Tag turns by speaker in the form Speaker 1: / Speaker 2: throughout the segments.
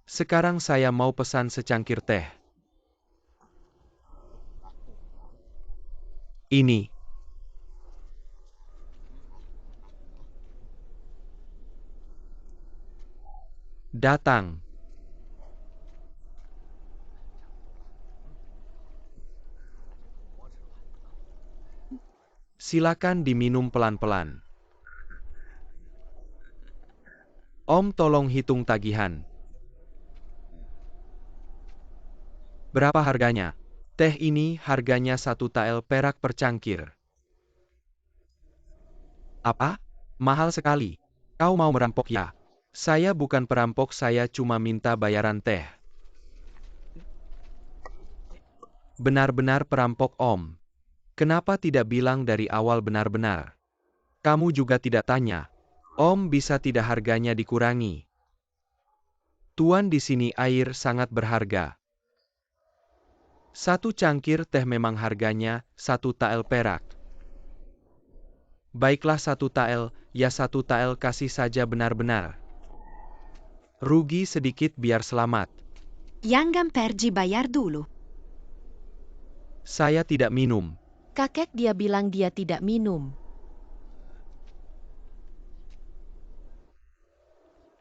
Speaker 1: Sekarang saya mau pesan secangkir teh. Ini. Datang. Silakan diminum pelan-pelan. Om, tolong hitung tagihan. Berapa harganya? Teh ini harganya 1 tael perak per cangkir. Apa? Mahal sekali. Kau mau merampok ya? Saya bukan perampok, saya cuma minta bayaran teh. Benar-benar perampok, Om. Kenapa tidak bilang dari awal benar-benar? Kamu juga tidak tanya. Om, bisa tidak harganya dikurangi? Tuan, di sini air sangat berharga. 1 cangkir teh memang harganya 1 tael perak. Baiklah 1 tael, ya 1 tael kasih saja benar-benar. Rugi sedikit biar selamat.
Speaker 2: Jangan pergi bayar dulu.
Speaker 1: Saya tidak minum.
Speaker 2: Kakek dia bilang dia tidak minum.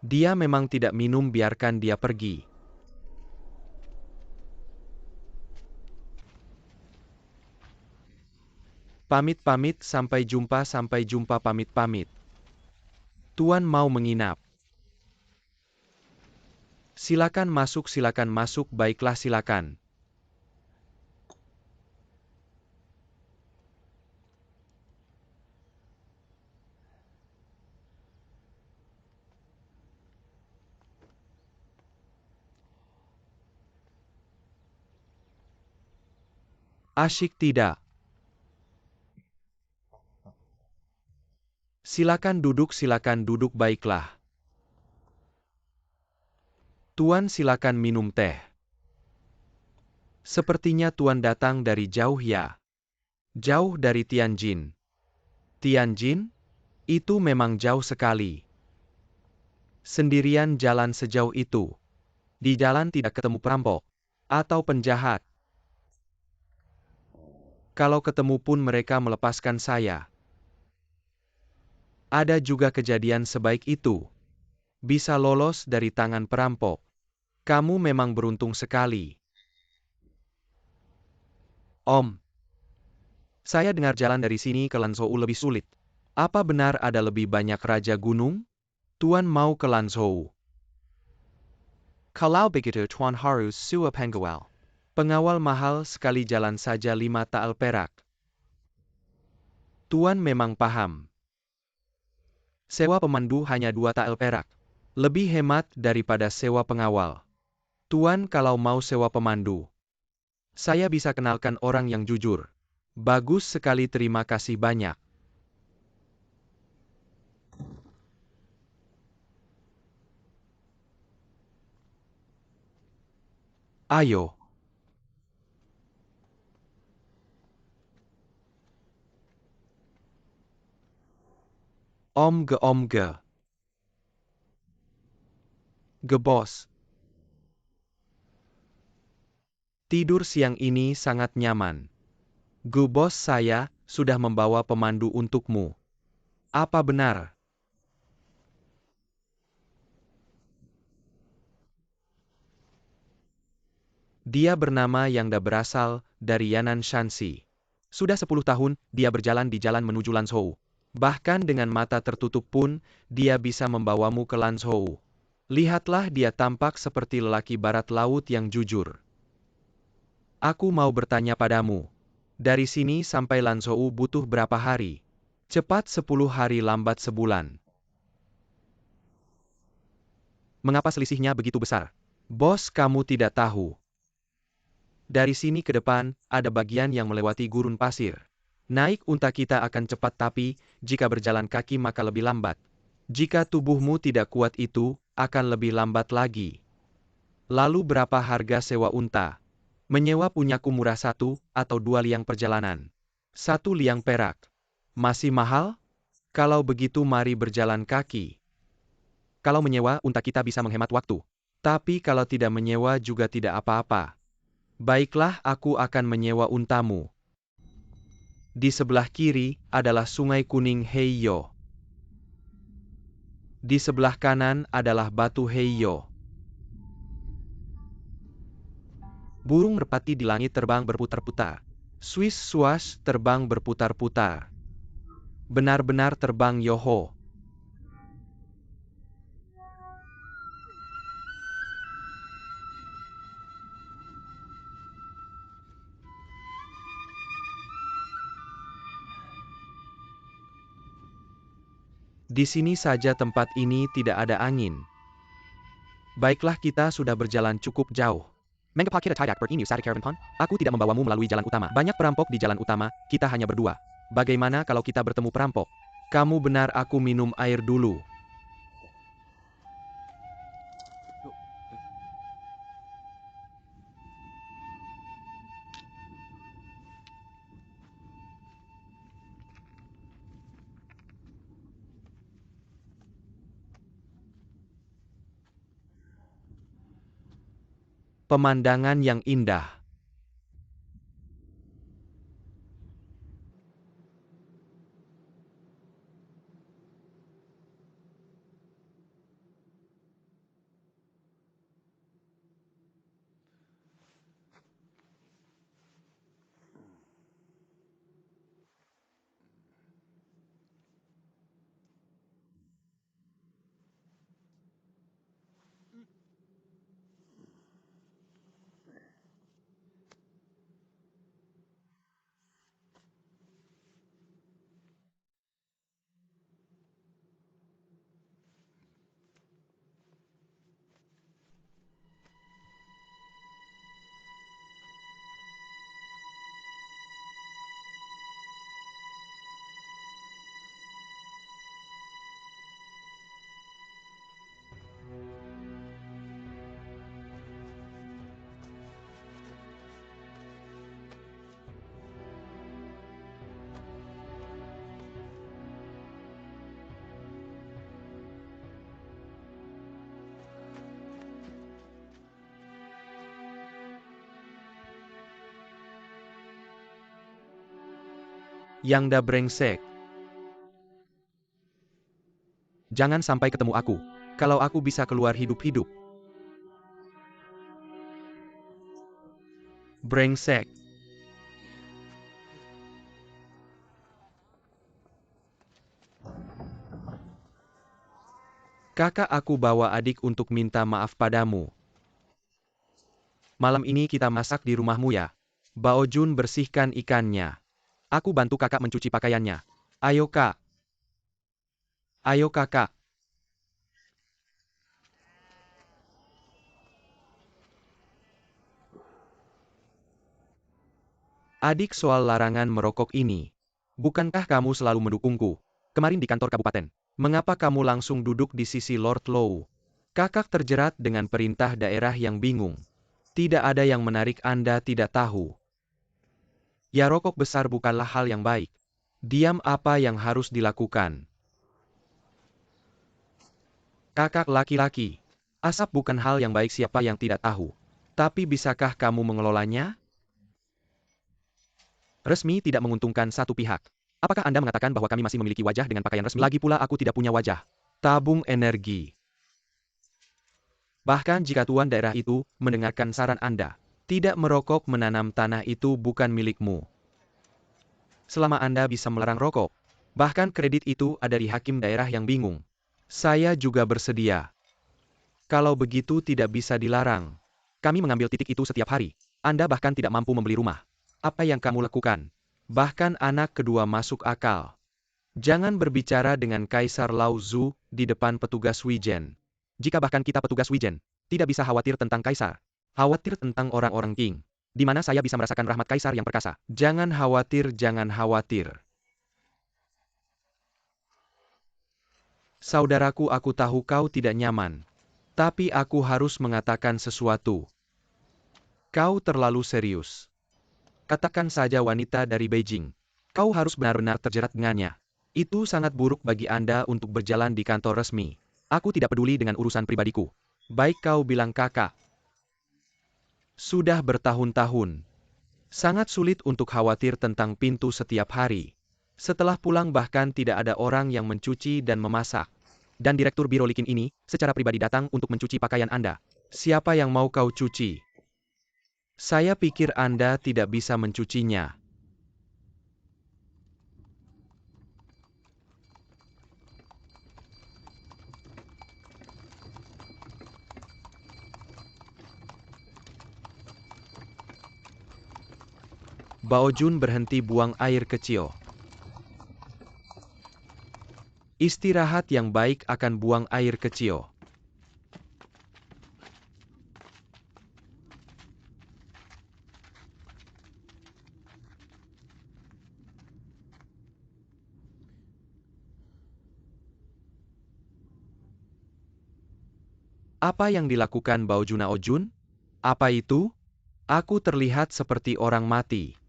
Speaker 1: Dia memang tidak minum, biarkan dia pergi. Pamit-pamit, sampai jumpa, pamit-pamit. Tuan mau menginap. Silakan masuk, baiklah silakan. Asyik tidak? Silakan duduk, baiklah. Tuan, silakan minum teh. Sepertinya Tuan datang dari jauh ya? Jauh dari Tianjin. Tianjin? Itu memang jauh sekali. Sendirian jalan sejauh itu. Di jalan tidak ketemu perampok atau penjahat. Kalau ketemu pun mereka melepaskan saya. Ada juga kejadian sebaik itu. Bisa lolos dari tangan perampok. Kamu memang beruntung sekali. Om, saya dengar jalan dari sini ke Lanzhou lebih sulit. Apa benar ada lebih banyak raja gunung? Tuan mau ke Lanzhou. Kalau begitu Tuan harus sewa pengawal. Pengawal mahal sekali, jalan saja 5 tael perak. Tuan memang paham. Sewa pemandu hanya 2 tael perak. Lebih hemat daripada sewa pengawal. Tuan, kalau mau sewa pemandu, saya bisa kenalkan orang yang jujur. Bagus sekali, terima kasih banyak. Ayo. Om ge. Ge bos. Tidur siang ini sangat nyaman. Ge bos, saya sudah membawa pemandu untukmu. Apa benar? Dia bernama Yangda, berasal dari Yanan Shanxi. Sudah 10 tahun, dia berjalan di jalan menuju Lanzhou. Bahkan dengan mata tertutup pun, dia bisa membawamu ke Lanzhou. Lihatlah, dia tampak seperti lelaki barat laut yang jujur. Aku mau bertanya padamu. Dari sini sampai Lanzhou butuh berapa hari? Cepat 10 hari, lambat sebulan. Mengapa selisihnya begitu besar? Bos, kamu tidak tahu. Dari sini ke depan, ada bagian yang melewati gurun pasir. Naik unta kita akan cepat, tapi jika berjalan kaki maka lebih lambat. Jika tubuhmu tidak kuat, itu akan lebih lambat lagi. Lalu berapa harga sewa unta? Menyewa punyaku murah, 1 atau 2 liang perjalanan. 1 liang perak. Masih mahal? Kalau begitu mari berjalan kaki. Kalau menyewa unta kita bisa menghemat waktu. Tapi kalau tidak menyewa juga tidak apa-apa. Baiklah, aku akan menyewa untamu. Di sebelah kiri adalah Sungai Kuning Heiyo. Di sebelah kanan adalah Batu Heiyo. Burung merpati di langit terbang berputar-putar. Swiss swash terbang berputar-putar. Benar-benar terbang yoho. Di sini saja tempat ini tidak ada angin. Baiklah, kita sudah berjalan cukup jauh. Mengapa kita tidak pergi satu caravan pon? Aku tidak membawamu melalui jalan utama. Banyak perampok di jalan utama, kita hanya berdua. Bagaimana kalau kita bertemu perampok? Kamu benar, aku minum air dulu. Pemandangan yang indah. Yang dah brengsek. Jangan sampai ketemu aku. Kalau aku bisa keluar hidup-hidup. Brengsek. Kakak, aku bawa adik untuk minta maaf padamu. Malam ini kita masak di rumahmu ya. Bao Jun bersihkan ikannya. Aku bantu kakak mencuci pakaiannya. Ayo kak. Ayo kakak. Adik, soal larangan merokok ini. Bukankah kamu selalu mendukungku? Kemarin di kantor kabupaten. Mengapa kamu langsung duduk di sisi Lord Low? Kakak terjerat dengan perintah daerah yang bingung. Tidak ada yang menarik, Anda tidak tahu. Ya, rokok besar bukanlah hal yang baik. Diam, apa yang harus dilakukan? Kakak laki-laki. Asap bukan hal yang baik, siapa yang tidak tahu. Tapi bisakah kamu mengelolanya? Resmi tidak menguntungkan satu pihak. Apakah Anda mengatakan bahwa kami masih memiliki wajah dengan pakaian resmi? Lagi pula aku tidak punya wajah. Tabung energi. Bahkan jika tuan daerah itu mendengarkan saran Anda, tidak merokok, menanam tanah itu bukan milikmu. Selama Anda bisa melarang rokok, bahkan kredit itu ada di hakim daerah yang bingung. Saya juga bersedia. Kalau begitu tidak bisa dilarang. Kami mengambil titik itu setiap hari. Anda bahkan tidak mampu membeli rumah. Apa yang kamu lakukan? Bahkan anak kedua masuk akal. Jangan berbicara dengan Kaisar Lao Zu di depan petugas Wijen. Jika bahkan kita petugas Wijen, tidak bisa khawatir tentang Kaisar. Khawatir tentang orang-orang King. Di mana saya bisa merasakan rahmat Kaisar yang perkasa. Jangan khawatir, jangan khawatir. Saudaraku, aku tahu kau tidak nyaman. Tapi aku harus mengatakan sesuatu. Kau terlalu serius. Katakan saja wanita dari Beijing. Kau harus benar-benar terjerat dengannya. Itu sangat buruk bagi Anda untuk berjalan di kantor resmi. Aku tidak peduli dengan urusan pribadiku. Baik kau bilang kakak. Sudah bertahun-tahun. Sangat sulit untuk khawatir tentang pintu setiap hari. Setelah pulang bahkan tidak ada orang yang mencuci dan memasak. Dan direktur biro likin ini, secara pribadi datang untuk mencuci pakaian Anda. Siapa yang mau kau cuci? Saya pikir Anda tidak bisa mencucinya. Bao Jun berhenti buang air kecil. Istirahat yang baik akan buang air kecil. Apa yang dilakukan Bao Junao Jun? Apa itu? Aku terlihat seperti orang mati.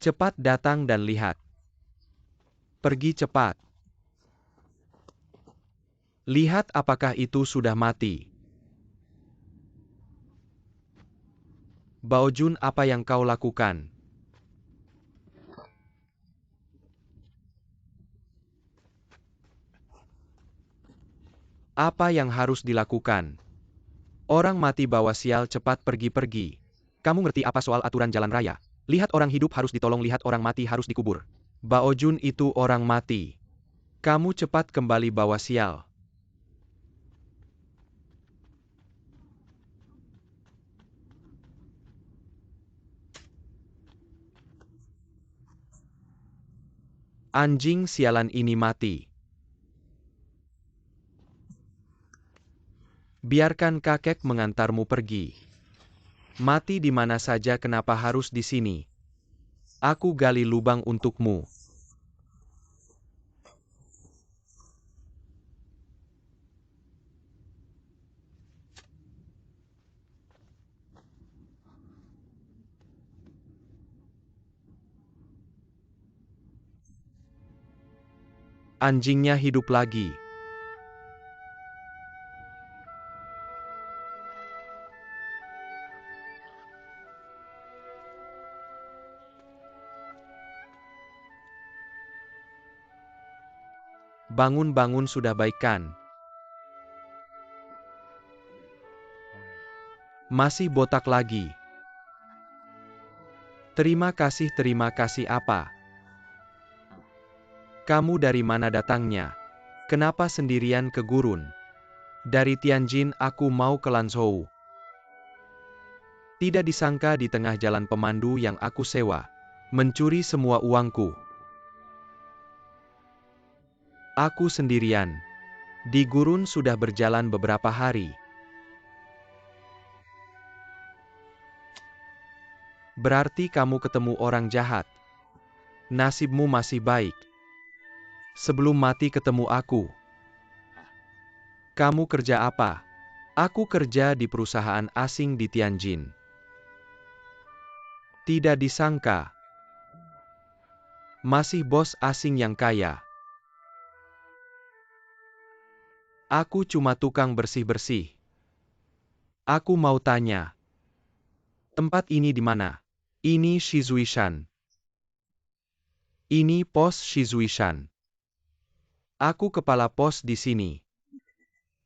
Speaker 1: Cepat datang dan lihat. Pergi cepat. Lihat apakah itu sudah mati. Bao Jun, apa yang kau lakukan? Apa yang harus dilakukan? Orang mati bawa sial, cepat pergi-pergi. Kamu ngerti apa soal aturan jalan raya? Lihat orang hidup harus ditolong, lihat orang mati harus dikubur. Bao Jun, itu orang mati. Kamu cepat kembali bawa sial. Anjing sialan ini mati. Biarkan kakek mengantarmu pergi. Mati di mana saja, kenapa harus di sini? Aku gali lubang untukmu. Anjingnya hidup lagi. Bangun-bangun, sudah baik kan? Masih botak lagi. Terima kasih apa? Kamu dari mana datangnya? Kenapa sendirian ke gurun? Dari Tianjin, aku mau ke Lanzhou. Tidak disangka di tengah jalan pemandu yang aku sewa mencuri semua uangku. Aku sendirian. Di gurun sudah berjalan beberapa hari. Berarti kamu ketemu orang jahat. Nasibmu masih baik. Sebelum mati ketemu aku. Kamu kerja apa? Aku kerja di perusahaan asing di Tianjin. Tidak disangka. Masih bos asing yang kaya. Aku cuma tukang bersih-bersih. Aku mau tanya. Tempat ini di mana? Ini Shizuishan. Ini pos Shizuishan. Aku kepala pos di sini.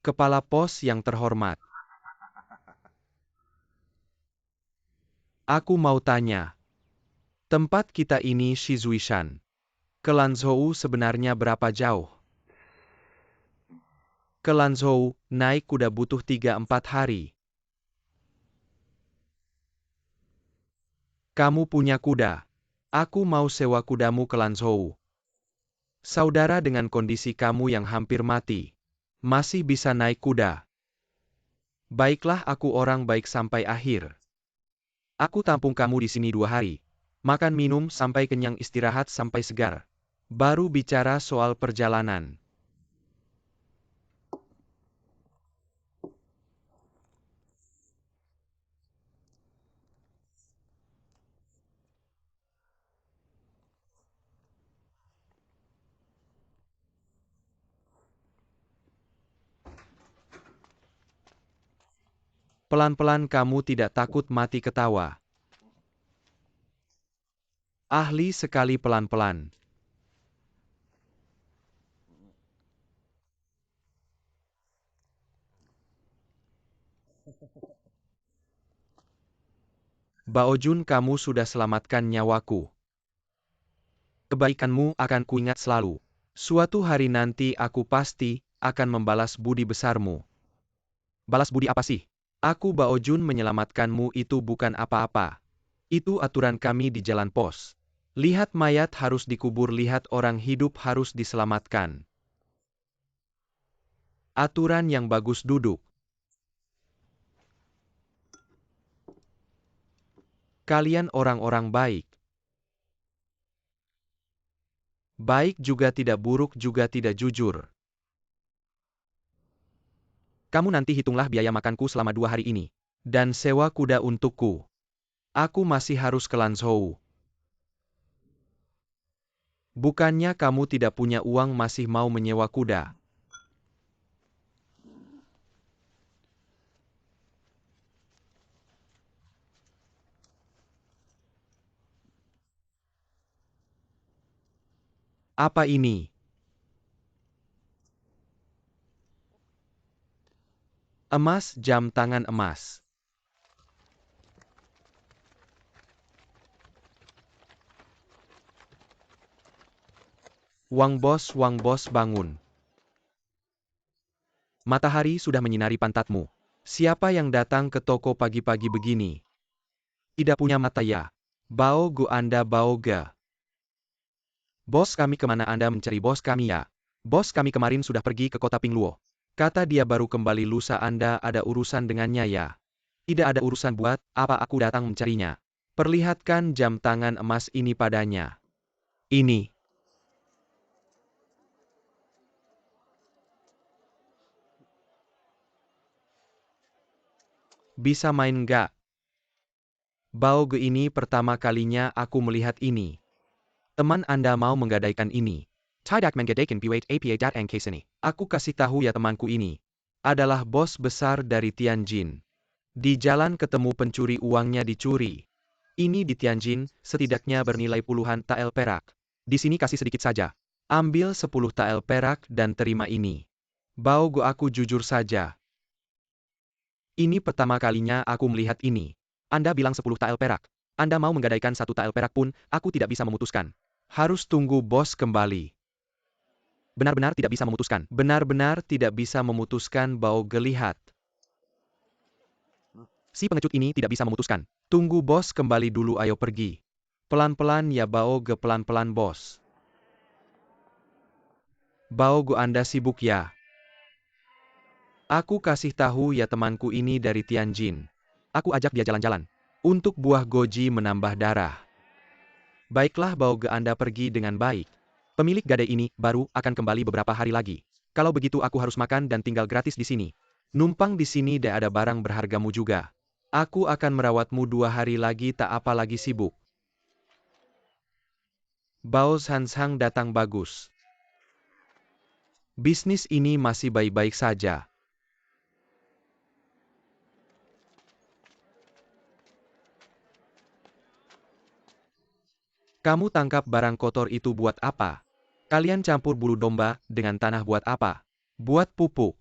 Speaker 1: Kepala pos yang terhormat. Aku mau tanya. Tempat kita ini Shizuishan. Ke Lanzhou sebenarnya berapa jauh? Ke Lanzhou, naik kuda butuh 3-4 hari. Kamu punya kuda. Aku mau sewa kudamu ke Lanzhou. Saudara, dengan kondisi kamu yang hampir mati, masih bisa naik kuda. Baiklah, aku orang baik sampai akhir. Aku tampung kamu di sini 2 hari. Makan minum sampai kenyang, istirahat sampai segar. Baru bicara soal perjalanan. Pelan-pelan kamu tidak takut mati ketawa. Ahli sekali pelan-pelan. Baojun, kamu sudah selamatkan nyawaku. Kebaikanmu akan kuingat selalu. Suatu hari nanti aku pasti akan membalas budi besarmu. Balas budi apa sih? Aku Baojun menyelamatkanmu itu bukan apa-apa. Itu aturan kami di jalan pos. Lihat mayat harus dikubur, lihat orang hidup harus diselamatkan. Aturan yang bagus, duduk. Kalian orang-orang baik. Baik juga tidak, buruk juga tidak, jujur. Kamu nanti hitunglah biaya makanku selama 2 hari ini. Dan sewa kuda untukku. Aku masih harus ke Lanzhou. Bukannya kamu tidak punya uang masih mau menyewa kuda? Apa ini? Emas, jam tangan emas. Wang Bos bangun. Matahari sudah menyinari pantatmu. Siapa yang datang ke toko pagi-pagi begini? Tidak punya mata ya? Bao Gu, Anda Bao Ge. Bos kami, kemana Anda mencari bos kami ya? Bos kami kemarin sudah pergi ke kota Pingluo. Kata dia baru kembali lusa. Anda ada urusan dengannya ya? Tidak ada urusan, buat apa aku datang mencarinya? Perlihatkan jam tangan emas ini padanya. Ini. Bisa main nggak? Bao Ge, ini pertama kalinya aku melihat ini. Teman Anda mau menggadaikan ini. Tidak menggadaikan buat apa datang ke sini. Aku kasih tahu ya, temanku ini adalah bos besar dari Tianjin. Di jalan ketemu pencuri, uangnya dicuri. Ini di Tianjin, setidaknya bernilai puluhan tael perak. Di sini kasih sedikit saja. Ambil 10 tael perak dan terima ini. Bao Ge, aku jujur saja. Ini pertama kalinya aku melihat ini. Anda bilang 10 tael perak. Anda mau menggadaikan 1 tael perak pun, aku tidak bisa memutuskan. Harus tunggu bos kembali. Benar-benar tidak bisa memutuskan. Benar-benar tidak bisa memutuskan. Bao Ge, lihat. Si pengecut ini tidak bisa memutuskan. Tunggu bos kembali dulu, ayo pergi. Pelan-pelan ya Bao Ge, pelan-pelan bos. Bao Ge, Anda sibuk ya? Aku kasih tahu ya, temanku ini dari Tianjin. Aku ajak dia jalan-jalan. Untuk buah goji menambah darah. Baiklah Bao Ge, Anda pergi dengan baik. Pemilik gadai ini baru akan kembali beberapa hari lagi. Kalau begitu aku harus makan dan tinggal gratis di sini. Numpang di sini dan ada barang berhargamu juga. Aku akan merawatmu 2 hari lagi, tak apa lagi sibuk. Bao Hansang datang, bagus. Bisnis ini masih baik-baik saja. Kamu tangkap barang kotor itu buat apa? Kalian campur bulu domba dengan tanah buat apa? Buat pupuk.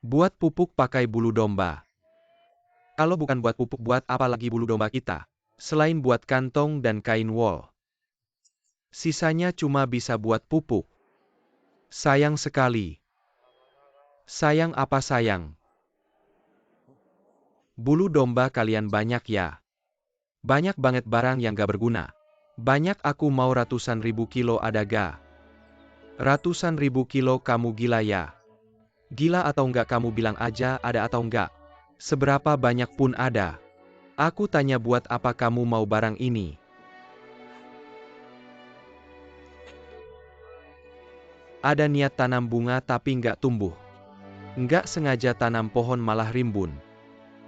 Speaker 1: Buat pupuk pakai bulu domba. Kalau bukan buat pupuk, buat apa lagi bulu domba kita? Selain buat kantong dan kain wol. Sisanya cuma bisa buat pupuk. Sayang sekali. Sayang apa sayang? Bulu domba kalian banyak ya? Banyak banget barang yang gak berguna. Banyak, aku mau ratusan ribu kilo, ada ga? Ratusan ribu kilo, kamu gila ya? Gila atau enggak, kamu bilang aja ada atau enggak. Seberapa banyak pun ada. Aku tanya buat apa kamu mau barang ini? Ada niat tanam bunga tapi enggak tumbuh. Enggak sengaja tanam pohon malah rimbun.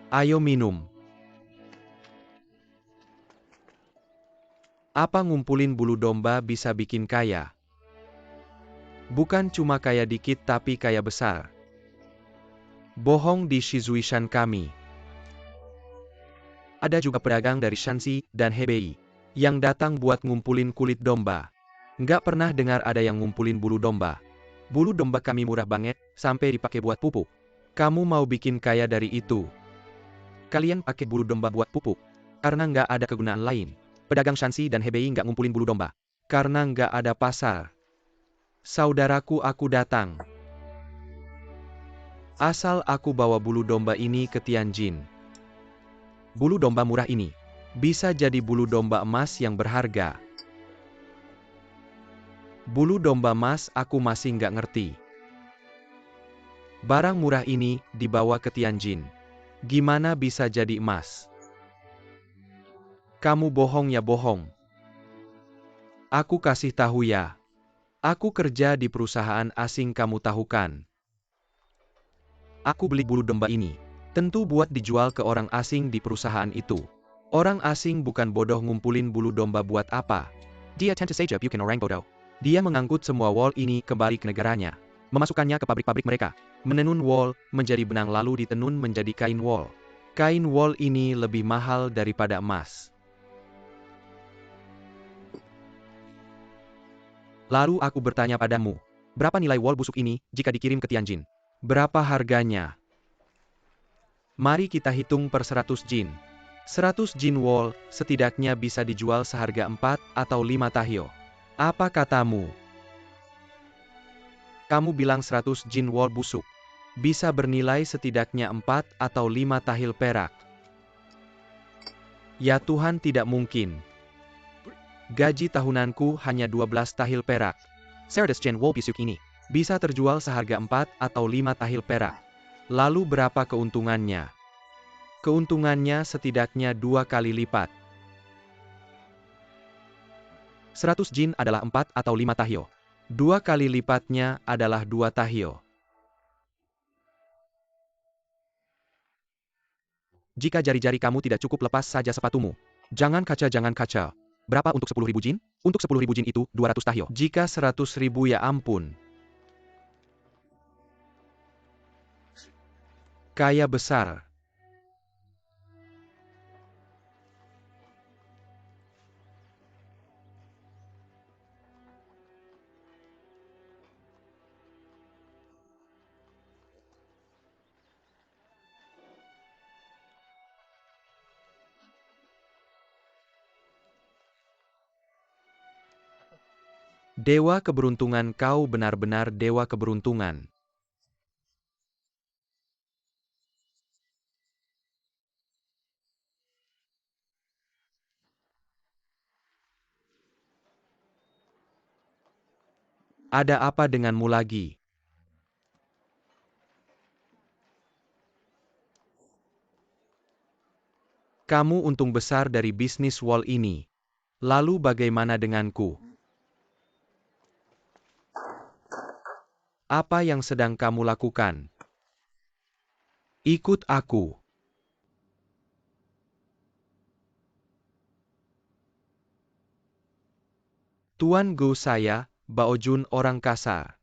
Speaker 1: Ayo minum. Apa ngumpulin bulu domba bisa bikin kaya? Bukan cuma kaya dikit tapi kaya besar. Bohong di Shizuishan kami. Ada juga pedagang dari Shanxi dan Hebei yang datang buat ngumpulin kulit domba. Nggak pernah dengar ada yang ngumpulin bulu domba. Bulu domba kami murah banget, sampai dipakai buat pupuk. Kamu mau bikin kaya dari itu? Kalian pakai bulu domba buat pupuk karena nggak ada kegunaan lain. Pedagang Shanxi dan Hebei nggak ngumpulin bulu domba karena nggak ada pasar. Saudaraku, aku datang. Asal aku bawa bulu domba ini ke Tianjin. Bulu domba murah ini bisa jadi bulu domba emas yang berharga. Bulu domba emas aku masih nggak ngerti. Barang murah ini dibawa ke Tianjin. Gimana bisa jadi emas? Kamu bohong ya bohong. Aku kasih tahu ya. Aku kerja di perusahaan asing, kamu tahu kan? Aku beli bulu domba ini. Tentu buat dijual ke orang asing di perusahaan itu. Orang asing bukan bodoh ngumpulin bulu domba buat apa. Dia tentu saja bukan orang bodoh. Dia mengangkut semua wool ini kembali ke negaranya. Memasukkannya ke pabrik-pabrik mereka. Menenun wool menjadi benang lalu ditenun menjadi kain wool. Kain wool ini lebih mahal daripada emas. Lalu aku bertanya padamu, berapa nilai wool busuk ini jika dikirim ke Tianjin? Berapa harganya? Mari kita hitung per 100 jin. 100 jin wool setidaknya bisa dijual seharga 4 atau 5 tahyo. Apa katamu? Kamu bilang 100 jin wool busuk bisa bernilai setidaknya 4 atau 5 tahil perak. Ya Tuhan, tidak mungkin. Gaji tahunanku hanya 12 tahil perak. 100 jin wool busuk ini bisa terjual seharga 4 atau 5 tahil perak. Lalu berapa keuntungannya? Keuntungannya setidaknya 2 kali lipat. 100 jin adalah 4 atau 5 tahyo. 2 kali lipatnya adalah 2 tahyo. Jika jari-jari kamu tidak cukup, lepas saja sepatumu. Jangan kaca, jangan kaca. Berapa untuk 10.000 jin? Untuk 10.000 jin itu 200 tahyo. Jika 100.000, ya ampun. Kaya besar. Dewa keberuntungan, kau benar-benar dewa keberuntungan. Ada apa denganmu lagi? Kamu untung besar dari bisnis wool ini. Lalu bagaimana denganku? Apa yang sedang kamu lakukan? Ikut aku. Tuan Go, saya, Bao Jun, orang kasar.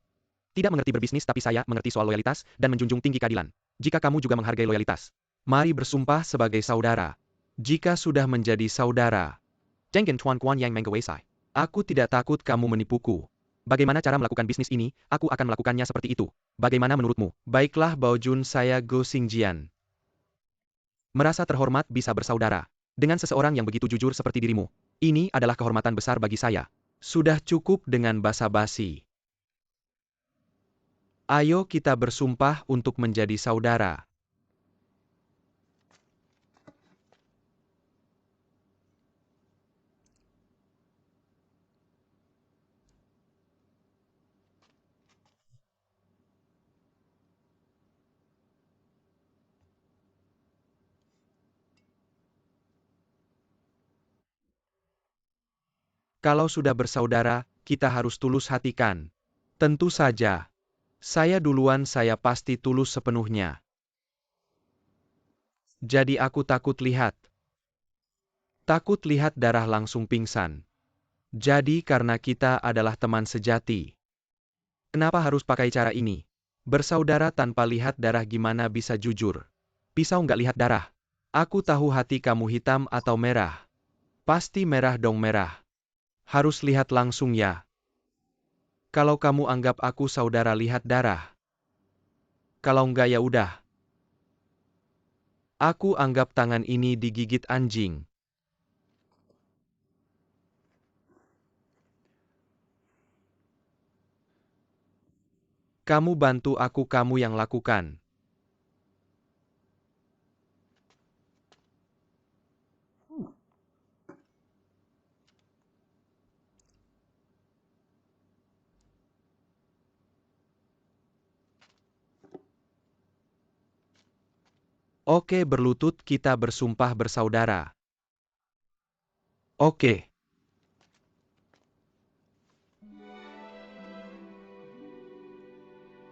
Speaker 1: Tidak mengerti berbisnis, tapi saya mengerti soal loyalitas dan menjunjung tinggi keadilan. Jika kamu juga menghargai loyalitas, mari bersumpah sebagai saudara. Jika sudah menjadi saudara, Jenggen Tuan Kuan Yang Menggawesai. Aku tidak takut kamu menipuku. Bagaimana cara melakukan bisnis ini? Aku akan melakukannya seperti itu. Bagaimana menurutmu? Baiklah Bao Jun, saya Go Xingjian. Merasa terhormat bisa bersaudara dengan seseorang yang begitu jujur seperti dirimu. Ini adalah kehormatan besar bagi saya. Sudah cukup dengan basa-basi. Ayo kita bersumpah untuk menjadi saudara. Kalau sudah bersaudara, kita harus tulus hati kan? Tentu saja. Saya duluan, saya pasti tulus sepenuhnya. Jadi aku takut lihat. Takut lihat darah langsung pingsan. Jadi karena kita adalah teman sejati. Kenapa harus pakai cara ini? Bersaudara tanpa lihat darah gimana bisa jujur? Pisau nggak lihat darah. Aku tahu hati kamu hitam atau merah. Pasti merah dong merah. Harus lihat langsung ya. Kalau kamu anggap aku saudara lihat darah. Kalau nggak ya udah. Aku anggap tangan ini digigit anjing. Kamu bantu aku kamu yang lakukan. Oke berlutut kita bersumpah bersaudara. Oke.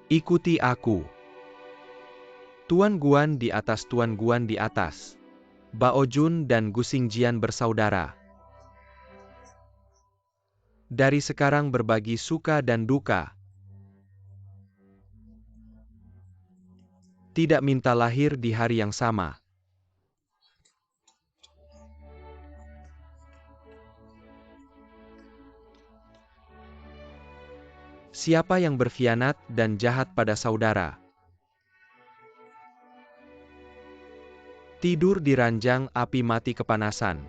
Speaker 1: Ikuti aku. Tuan Guan di atas Tuan Guan di atas. Bao Jun dan Gu Xingjian bersaudara. Dari sekarang berbagi suka dan duka. Tidak minta lahir di hari yang sama. Siapa yang berkhianat dan jahat pada saudara? Tidur di ranjang api mati kepanasan.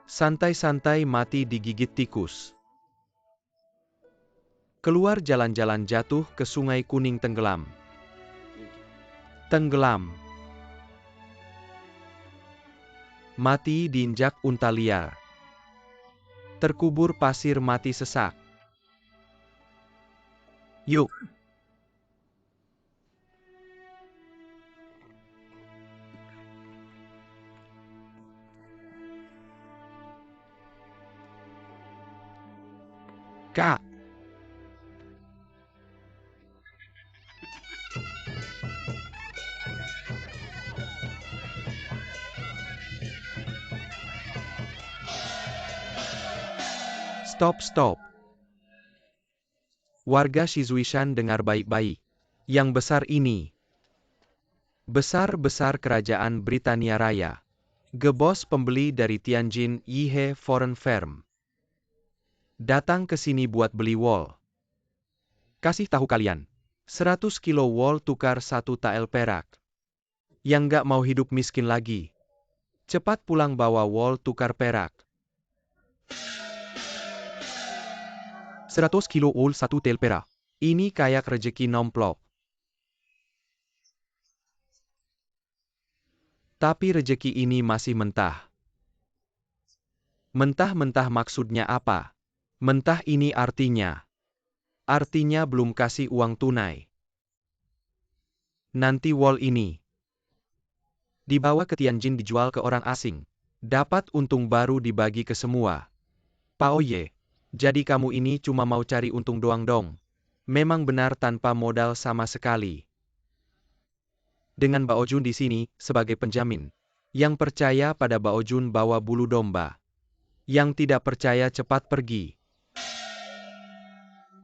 Speaker 1: Santai-santai mati digigit tikus. Keluar jalan-jalan jatuh ke Sungai Kuning tenggelam. Tenggelam. Mati diinjak unta liar. Terkubur pasir mati sesak. Yuk. Kak. Stop. Warga Shizuishan dengar baik-baik. Yang besar ini. Besar-besar kerajaan Britania Raya. Gebos pembeli dari Tianjin Yihe Foreign Firm. Datang ke sini buat beli wol. Kasih tahu kalian. 100 kilo wol tukar 1 tael perak. Yang nggak mau hidup miskin lagi. Cepat pulang bawa wol tukar perak. 100 kilo wol 1 tael perak. Ini kayak rejeki nomplok. Tapi rejeki ini masih mentah. Mentah-mentah maksudnya apa? Mentah ini artinya belum kasih uang tunai. Nanti wol ini dibawa ke Tianjin dijual ke orang asing. Dapat untung baru dibagi ke semua. Paoye, jadi kamu ini cuma mau cari untung doang dong. Memang benar tanpa modal sama sekali. Dengan Bao Jun di sini sebagai penjamin. Yang percaya pada Bao Jun bawa bulu domba. Yang tidak percaya cepat pergi.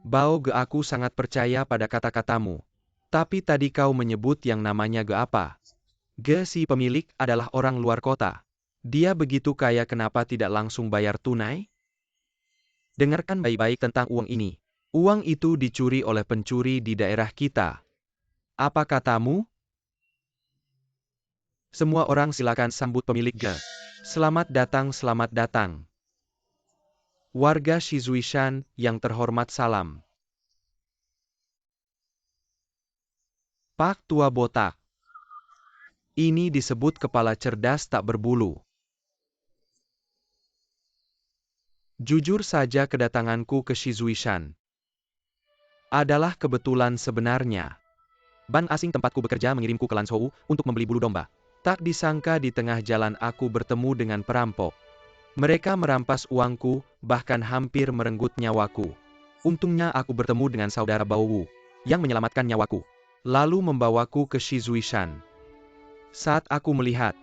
Speaker 1: Bao Ge aku sangat percaya pada kata-katamu. Tapi tadi kau menyebut yang namanya Ge apa? Ge si pemilik adalah orang luar kota. Dia begitu kaya kenapa tidak langsung bayar tunai? Dengarkan baik-baik tentang uang ini. Uang itu dicuri oleh pencuri di daerah kita. Apa katamu? Semua orang silakan sambut pemilik Ge. Selamat datang, selamat datang. Warga Shizuishan yang terhormat salam. Pak tua botak. Ini disebut kepala cerdas tak berbulu. Jujur saja kedatanganku ke Shizuishan adalah kebetulan sebenarnya. Ban asing tempatku bekerja mengirimku ke Lanzhou untuk membeli bulu domba. Tak disangka di tengah jalan aku bertemu dengan perampok. Mereka merampas uangku, bahkan hampir merenggut nyawaku. Untungnya aku bertemu dengan saudara Bao Wu, yang menyelamatkan nyawaku. Lalu membawaku ke Shizuishan. Saat aku melihat,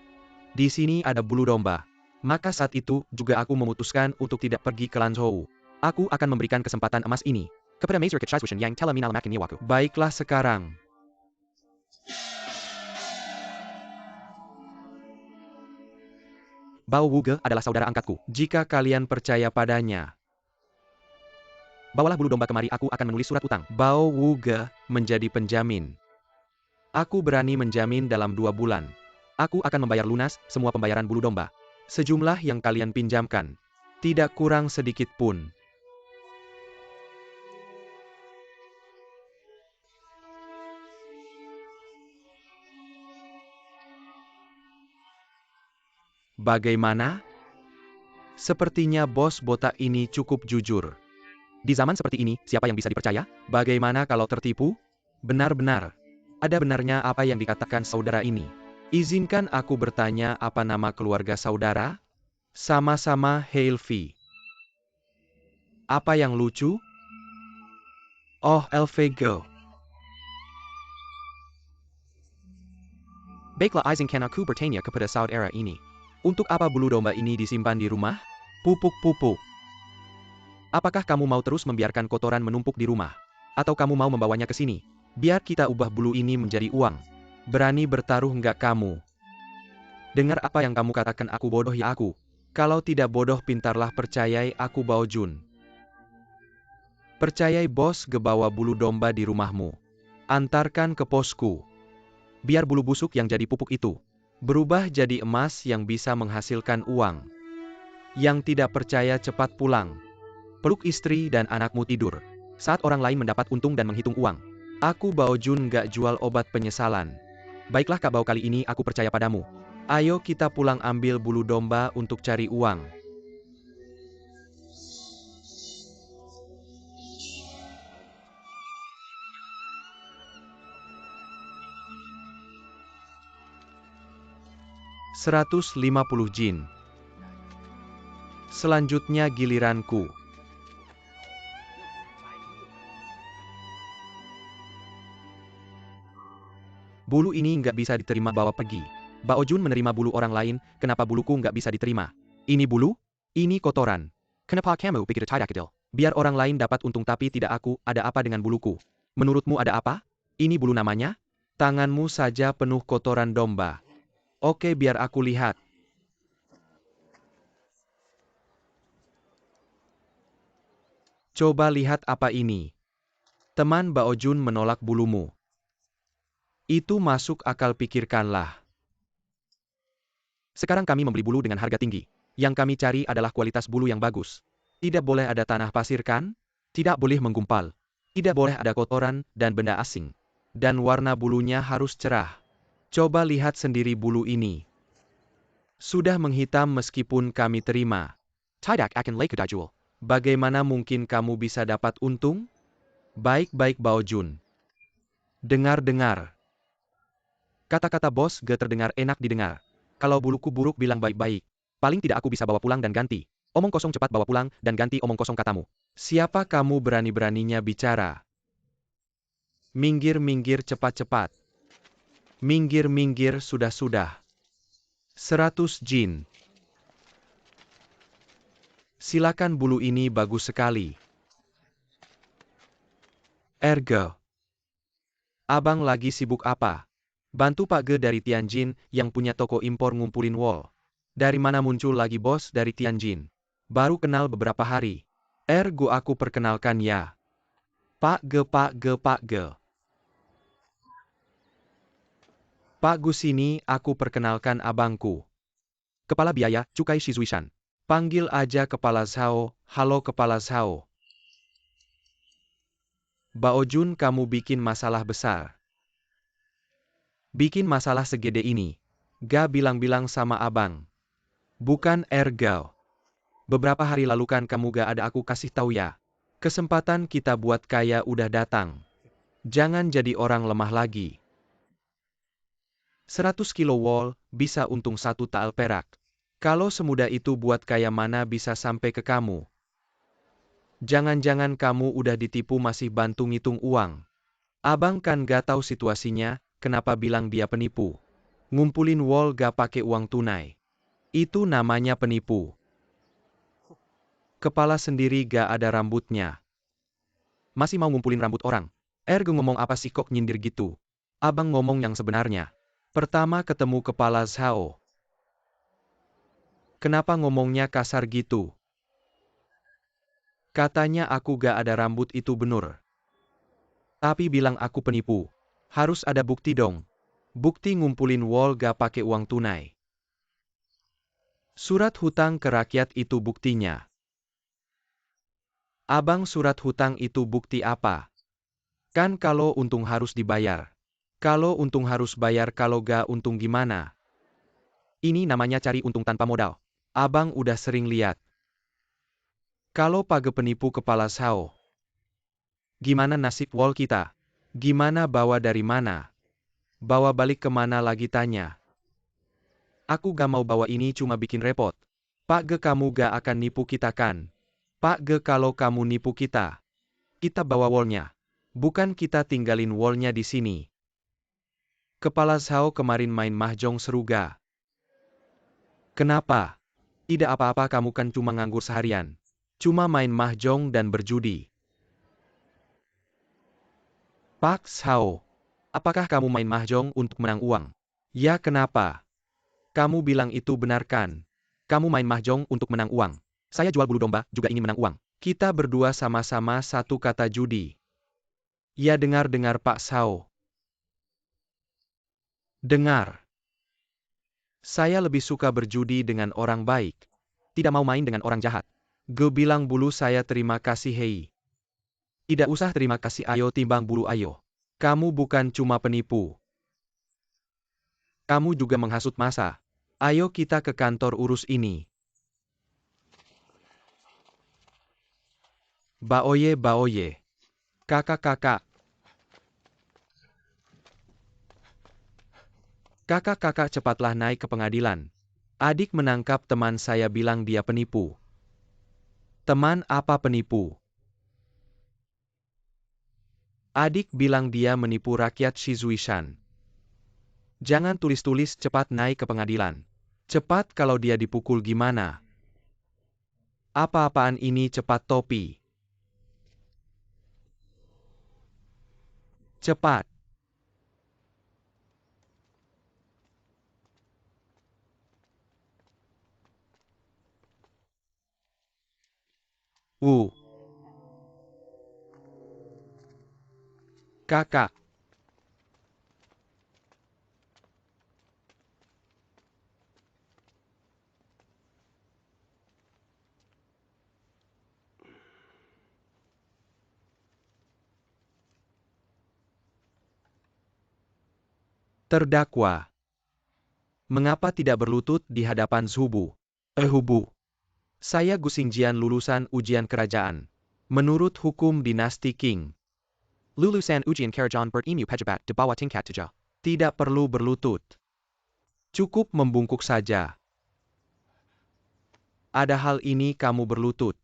Speaker 1: di sini ada bulu domba. Maka saat itu juga aku memutuskan untuk tidak pergi ke Lanzhou. Aku akan memberikan kesempatan emas ini Kepada Mazer Kechiswishan yang telah menyelamatkan nyawaku. Baiklah sekarang. Bao Wuge adalah saudara angkatku. Jika kalian percaya padanya, bawalah bulu domba kemari, aku akan menulis surat utang. Bao Wuge menjadi penjamin. Aku berani menjamin dalam 2 bulan. Aku akan membayar lunas semua pembayaran bulu domba. Sejumlah yang kalian pinjamkan. Tidak kurang sedikit pun. Bagaimana? Sepertinya bos botak ini cukup jujur. Di zaman seperti ini, siapa yang bisa dipercaya? Bagaimana kalau tertipu? Benar-benar. Ada benarnya apa yang dikatakan saudara ini. Izinkan aku bertanya, apa nama keluarga saudara? Sama-sama Helvi. Apa yang lucu? Oh, Elvego. Baiklah, izinkan aku bertanya kepada saudara ini. Untuk apa bulu domba ini disimpan di rumah? Pupuk-pupuk. Apakah kamu mau terus membiarkan kotoran menumpuk di rumah? Atau kamu mau membawanya ke sini? Biar kita ubah bulu ini menjadi uang. Berani bertaruh nggak kamu? Dengar apa yang kamu katakan, aku bodoh ya aku. Kalau tidak bodoh pintarlah, percayai aku Bao Jun. Percayai bos bawa bulu domba di rumahmu. Antarkan ke posku. Biar bulu busuk yang jadi pupuk itu berubah jadi emas yang bisa menghasilkan uang. Yang tidak percaya cepat pulang. Peluk istri dan anakmu tidur. Saat orang lain mendapat untung dan menghitung uang. Aku Bao Jun gak jual obat penyesalan. Baiklah Kak Bao, kali ini aku percaya padamu. Ayo kita pulang ambil bulu domba untuk cari uang. "150 jin. Selanjutnya giliranku. Bulu ini nggak bisa diterima, bawa pergi." Bao Jun menerima bulu orang lain, kenapa buluku nggak bisa diterima? Ini bulu? Ini kotoran. Kenapa kamu pikir tidak adil? Biar orang lain dapat untung tapi tidak aku, ada apa dengan buluku? Menurutmu ada apa? Ini bulu namanya? Tanganmu saja penuh kotoran domba. Oke, biar aku lihat. Coba lihat apa ini. Teman Bao Jun menolak bulumu. Itu masuk akal, pikirkanlah. Sekarang kami membeli bulu dengan harga tinggi. Yang kami cari adalah kualitas bulu yang bagus. Tidak boleh ada tanah pasir kan? Tidak boleh menggumpal. Tidak boleh ada kotoran dan benda asing. Dan warna bulunya harus cerah. Coba lihat sendiri bulu ini. Sudah menghitam meskipun kami terima. Tidak akan laku dijual. Bagaimana mungkin kamu bisa dapat untung? Baik-baik Bao Jun. Dengar-dengar. Kata-kata bos terdengar enak didengar. Kalau buluku buruk bilang baik-baik. Paling tidak aku bisa bawa pulang dan ganti. Omong kosong, cepat bawa pulang dan ganti omong kosong katamu. Siapa kamu berani-beraninya bicara? Minggir-minggir cepat-cepat. Minggir-minggir sudah-sudah. 100 jin. Silakan, bulu ini bagus sekali. Ergo. Abang lagi sibuk apa? Bantu Pak Ge dari Tianjin yang punya toko impor ngumpulin wol. Dari mana muncul lagi bos dari Tianjin? Baru kenal beberapa hari. Ergo aku perkenalkan ya. Pak Ge, Pak Ge, Pak Ge. Pak Gus ini aku perkenalkan abangku. Kepala Biaya Cukai Shizuishan. Panggil aja Kepala Zhao. Halo Kepala Zhao. Bao Jun, kamu bikin masalah besar. Bikin masalah segede ini. Gak bilang-bilang sama abang. Bukan Ergao. Beberapa hari lalu kan kamu gak ada aku kasih tahu ya. Kesempatan kita buat kaya udah datang. Jangan jadi orang lemah lagi. 100 kilo wol, bisa untung 1 tael perak. Kalau semudah itu buat kaya, mana bisa sampai ke kamu? Jangan-jangan kamu udah ditipu masih bantu ngitung uang. Abang kan gak tahu situasinya, kenapa bilang dia penipu? Ngumpulin wol gak pakai uang tunai. Itu namanya penipu. Kepala sendiri gak ada rambutnya. Masih mau ngumpulin rambut orang. Ngomong apa sih kok nyindir gitu? Abang ngomong yang sebenarnya. Pertama ketemu kepala Zhao. Kenapa ngomongnya kasar gitu? Katanya aku gak ada rambut itu bener. Tapi bilang aku penipu. Harus ada bukti dong. Bukti ngumpulin wol gak pakai uang tunai. Surat hutang ke rakyat itu buktinya. Abang, surat hutang itu bukti apa? Kan kalau untung harus dibayar. Kalau untung harus bayar, kalau gak untung gimana? Ini namanya cari untung tanpa modal. Abang udah sering lihat. Kalau page penipu kepala Zhao. Gimana nasib wol kita? Gimana bawa dari mana? Bawa balik kemana lagi tanya? Aku gak mau bawa ini, cuma bikin repot. Pak Ge, kamu gak akan nipu kita kan? Pak Ge, kalau kamu nipu kita bawa wolnya. Bukan kita tinggalin wolnya di sini. Kepala Zhao kemarin main mahjong seruga. Kenapa? Tidak apa-apa, kamu kan cuma nganggur seharian. Cuma main mahjong dan berjudi. Pak Zhao, apakah kamu main mahjong untuk menang uang? Ya, kenapa? Kamu bilang itu benar kan? Kamu main mahjong untuk menang uang. Saya jual bulu domba juga ingin menang uang. Kita berdua sama-sama satu kata judi. Ya, dengar-dengar Pak Zhao. Dengar. Saya lebih suka berjudi dengan orang baik. Tidak mau main dengan orang jahat. Ge bilang bulu saya terima kasih hei. Tidak usah terima kasih ayo timbang bulu ayo. Kamu bukan cuma penipu. Kamu juga menghasut massa. Ayo kita ke kantor urus ini. Baoye baoye. Kakak-kakak. Kakak-kakak cepatlah naik ke pengadilan. Adik menangkap teman saya bilang dia penipu. Teman apa penipu? Adik bilang dia menipu rakyat Shizuishan. Jangan tulis-tulis, cepat naik ke pengadilan. Cepat, kalau dia dipukul gimana? Apa-apaan ini, cepat topi. Cepat. Kakak. Terdakwa. Mengapa tidak berlutut di hadapan Zhubu? Hubu. Saya Gu Xingjian, lulusan ujian kerajaan. Menurut hukum dinasti Qing. Lulusan ujian kerajaan berilmu pejabat di bawah tingkat 3. Tidak perlu berlutut. Cukup membungkuk saja. Ada hal ini kamu berlutut.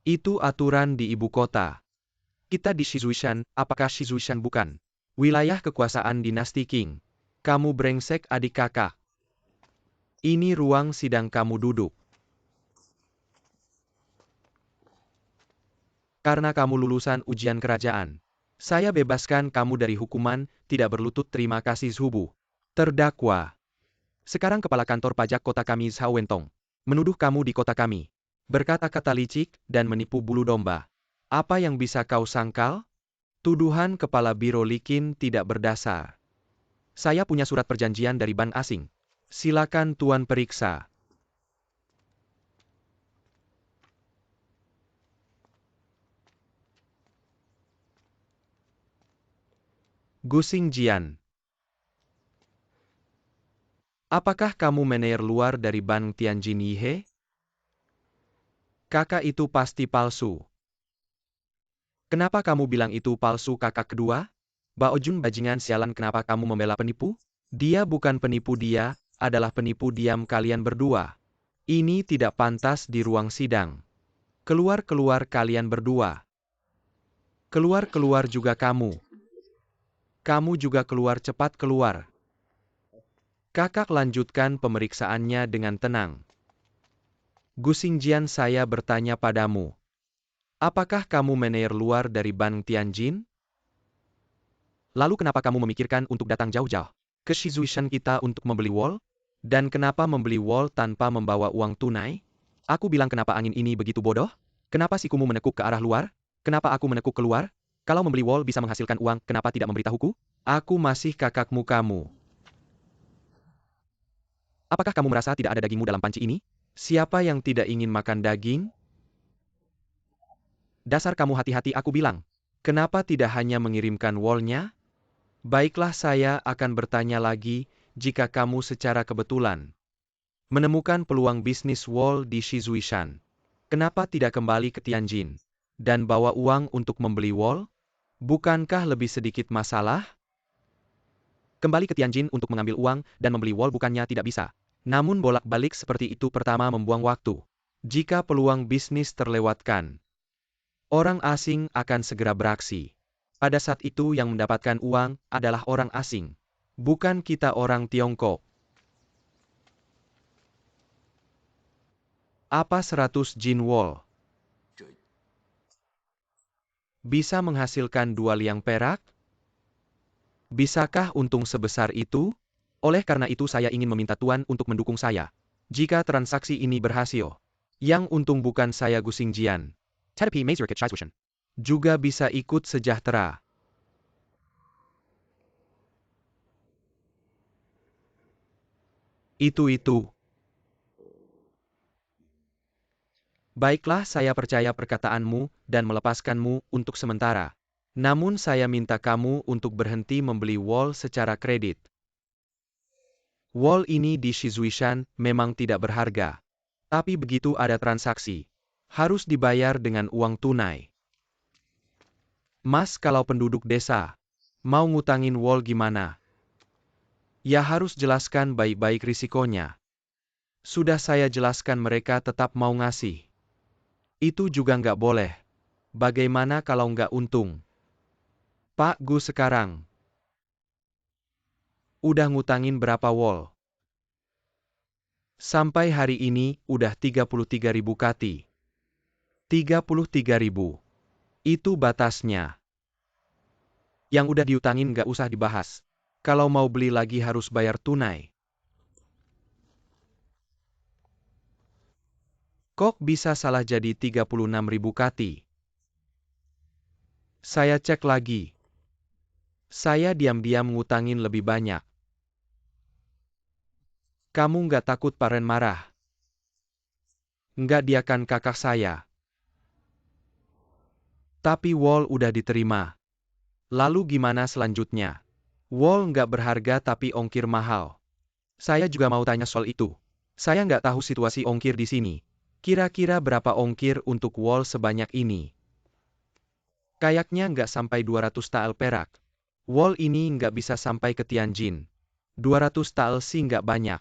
Speaker 1: Itu aturan di ibu kota. Kita di Shizuishan, apakah Shizuishan bukan wilayah kekuasaan dinasti Qing? Kamu brengsek adik kakak. Ini ruang sidang, kamu duduk. Karena kamu lulusan ujian kerajaan, saya bebaskan kamu dari hukuman tidak berlutut. Terima kasih Zhubu. Terdakwa. Sekarang kepala kantor pajak kota kami Zhao Wentong menuduh kamu di kota kami berkata-kata licik dan menipu bulu domba. Apa yang bisa kau sangkal? Tuduhan kepala biro likin tidak berdasar. Saya punya surat perjanjian dari bank asing. Silakan Tuan periksa. Gu Xingjian. Apakah kamu manajer luar dari Bank Tianjin Yihe? Kakak itu pasti palsu. Kenapa kamu bilang itu palsu, kakak kedua? Baojun bajingan sialan, kenapa kamu membela penipu? Dia bukan penipu, dia adalah penipu. Diam kalian berdua. Ini tidak pantas di ruang sidang. Keluar-keluar kalian berdua. Keluar-keluar juga kamu. Kamu juga keluar, cepat keluar. Kakak lanjutkan pemeriksaannya dengan tenang. Gu Xingjian, saya bertanya padamu. Apakah kamu manajer luar dari Bank Tianjin? Lalu kenapa kamu memikirkan untuk datang jauh-jauh ke Shizuishan kita untuk membeli wol? Dan kenapa membeli wol tanpa membawa uang tunai? Aku bilang kenapa angin ini begitu bodoh? Kenapa sikumu menekuk ke arah luar? Kenapa aku menekuk keluar? Kalau membeli wol bisa menghasilkan uang, kenapa tidak memberitahuku? Aku masih kakakmu kamu. Apakah kamu merasa tidak ada dagingmu dalam panci ini? Siapa yang tidak ingin makan daging? Dasar kamu hati-hati, aku bilang. Kenapa tidak hanya mengirimkan wol-nya? Baiklah, saya akan bertanya lagi, jika kamu secara kebetulan menemukan peluang bisnis wol di Shizuishan, kenapa tidak kembali ke Tianjin dan bawa uang untuk membeli wol? Bukankah lebih sedikit masalah? Kembali ke Tianjin untuk mengambil uang dan membeli wol bukannya tidak bisa. Namun bolak-balik seperti itu pertama membuang waktu. Jika peluang bisnis terlewatkan, orang asing akan segera beraksi. Pada saat itu yang mendapatkan uang adalah orang asing, bukan kita orang Tiongkok. Apa 100 jin wol bisa menghasilkan 2 liang perak? Bisakah untung sebesar itu? Oleh karena itu saya ingin meminta Tuan untuk mendukung saya. Jika transaksi ini berhasil, yang untung bukan saya Gu Xingjian, juga bisa ikut sejahtera. Itu. Baiklah, saya percaya perkataanmu dan melepaskanmu untuk sementara. Namun saya minta kamu untuk berhenti membeli wol secara kredit. Wol ini di Shizuishan memang tidak berharga. Tapi begitu ada transaksi, harus dibayar dengan uang tunai. Mas, kalau penduduk desa mau ngutangin wol gimana? Ya harus jelaskan baik-baik risikonya. Sudah saya jelaskan, mereka tetap mau ngasih. Itu juga nggak boleh. Bagaimana kalau nggak untung? Pak Gu sekarang udah ngutangin berapa wol? Sampai hari ini udah 33.000 kati. 33.000. Itu batasnya. Yang udah diutangin nggak usah dibahas. Kalau mau beli lagi harus bayar tunai. Kok bisa salah jadi 36.000 kati? Saya cek lagi. Saya diam-diam ngutangin lebih banyak. Kamu nggak takut Pak Ren marah? Nggak, dia kan kakak saya. Tapi wol udah diterima. Lalu gimana selanjutnya? Wol nggak berharga tapi ongkir mahal. Saya juga mau tanya soal itu. Saya nggak tahu situasi ongkir di sini. Kira-kira berapa ongkir untuk wol sebanyak ini? Kayaknya nggak sampai 200 tael perak. Wol ini nggak bisa sampai ke Tianjin. 200 tael sih nggak banyak.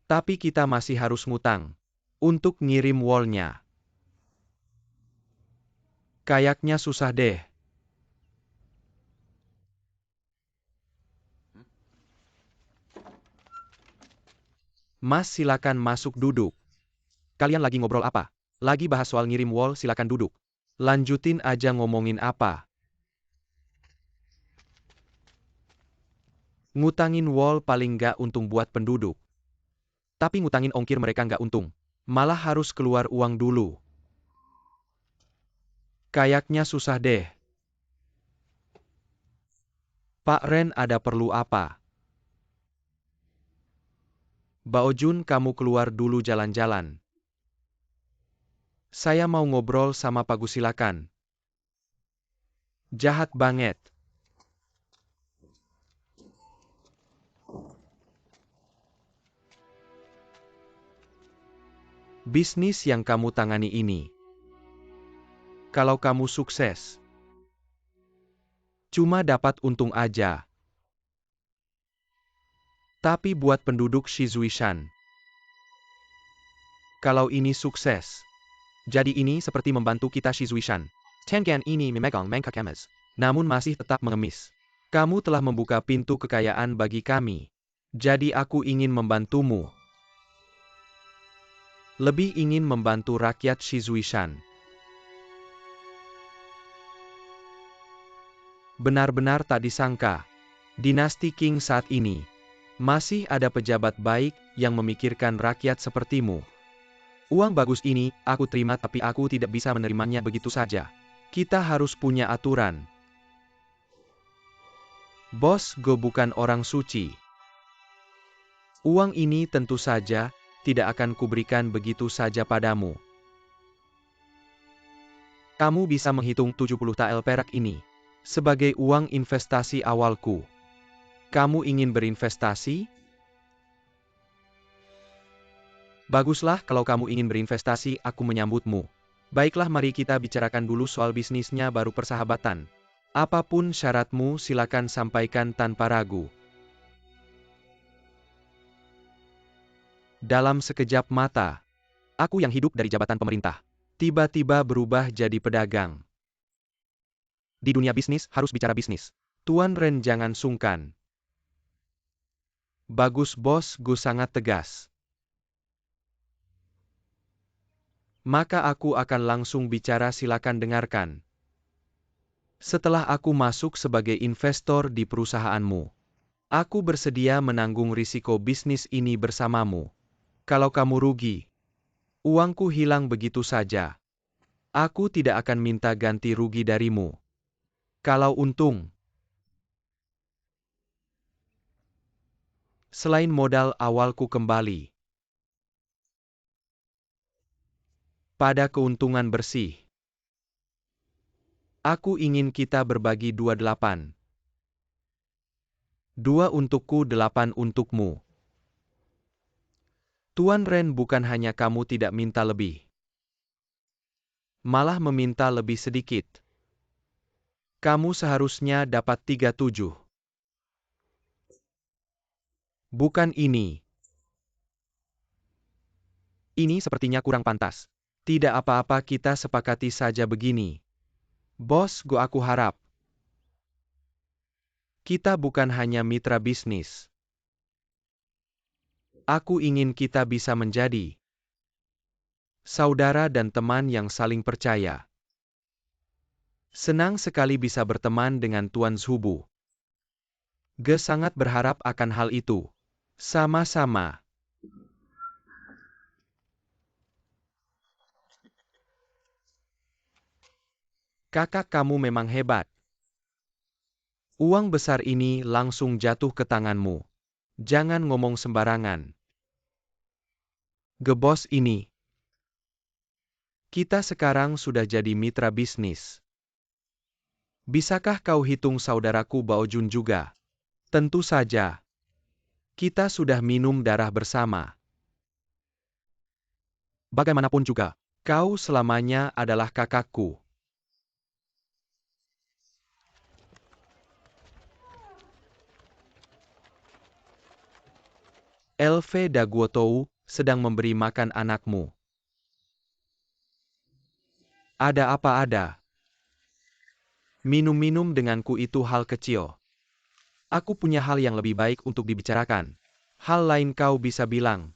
Speaker 1: Tapi kita masih harus ngutang untuk ngirim wol-nya. Kayaknya susah deh. Mas, silakan masuk duduk. Kalian lagi ngobrol apa? Lagi bahas soal ngirim wol, silakan duduk. Lanjutin aja, ngomongin apa? Ngutangin wol paling nggak untung buat penduduk. Tapi ngutangin ongkir mereka nggak untung. Malah harus keluar uang dulu. Kayaknya susah deh. Pak Ren, ada perlu apa? Bao Jun, kamu keluar dulu jalan-jalan. Saya mau ngobrol sama Pak Gu, silakan. Jahat banget. Bisnis yang kamu tangani ini, kalau kamu sukses, cuma dapat untung aja. Tapi buat penduduk Shizuishan, kalau ini sukses, jadi ini seperti membantu kita Shizuishan. Tengen ini memegang mangkak emas, namun masih tetap mengemis. Kamu telah membuka pintu kekayaan bagi kami. Jadi aku ingin membantumu. Lebih ingin membantu rakyat Shizuishan. Benar-benar tak disangka. Dinasti Qing saat ini. Masih ada pejabat baik yang memikirkan rakyat sepertimu. Uang bagus ini, aku terima tapi aku tidak bisa menerimanya begitu saja. Kita harus punya aturan. Bos Go bukan orang suci. Uang ini tentu saja, tidak akan kuberikan begitu saja padamu. Kamu bisa menghitung 70 tael perak ini sebagai uang investasi awalku. Kamu ingin berinvestasi? Baguslah kalau kamu ingin berinvestasi, aku menyambutmu. Baiklah, mari kita bicarakan dulu soal bisnisnya baru persahabatan. Apapun syaratmu silakan sampaikan tanpa ragu. Dalam sekejap mata, aku yang hidup dari jabatan pemerintah, tiba-tiba berubah jadi pedagang. Di dunia bisnis harus bicara bisnis. Tuan Ren jangan sungkan. Bagus bos, Gu sangat tegas. Maka aku akan langsung bicara, silakan dengarkan. Setelah aku masuk sebagai investor di perusahaanmu, aku bersedia menanggung risiko bisnis ini bersamamu. Kalau kamu rugi, uangku hilang begitu saja. Aku tidak akan minta ganti rugi darimu. Kalau untung, selain modal awalku kembali pada keuntungan bersih, aku ingin kita berbagi 28. 2 untukku, 8 untukmu. Tuan Ren, bukan hanya kamu tidak minta lebih, malah meminta lebih sedikit. Kamu seharusnya dapat 37. Bukan ini. Ini sepertinya kurang pantas. Tidak apa-apa, kita sepakati saja begini. Bos Go, aku harap kita bukan hanya mitra bisnis. Aku ingin kita bisa menjadi saudara dan teman yang saling percaya. Senang sekali bisa berteman dengan Tuan Zhubu. Ge sangat berharap akan hal itu. Sama-sama. Kakak, kamu memang hebat. Uang besar ini langsung jatuh ke tanganmu. Jangan ngomong sembarangan. Ge bos ini. Kita sekarang sudah jadi mitra bisnis. Bisakah kau hitung saudaraku Bao Jun juga? Tentu saja. Kita sudah minum darah bersama. Bagaimanapun juga, kau selamanya adalah kakakku. Elve Daguotou sedang memberi makan anakmu. Ada apa ada? Minum-minum denganku itu hal kecil. Aku punya hal yang lebih baik untuk dibicarakan. Hal lain kau bisa bilang.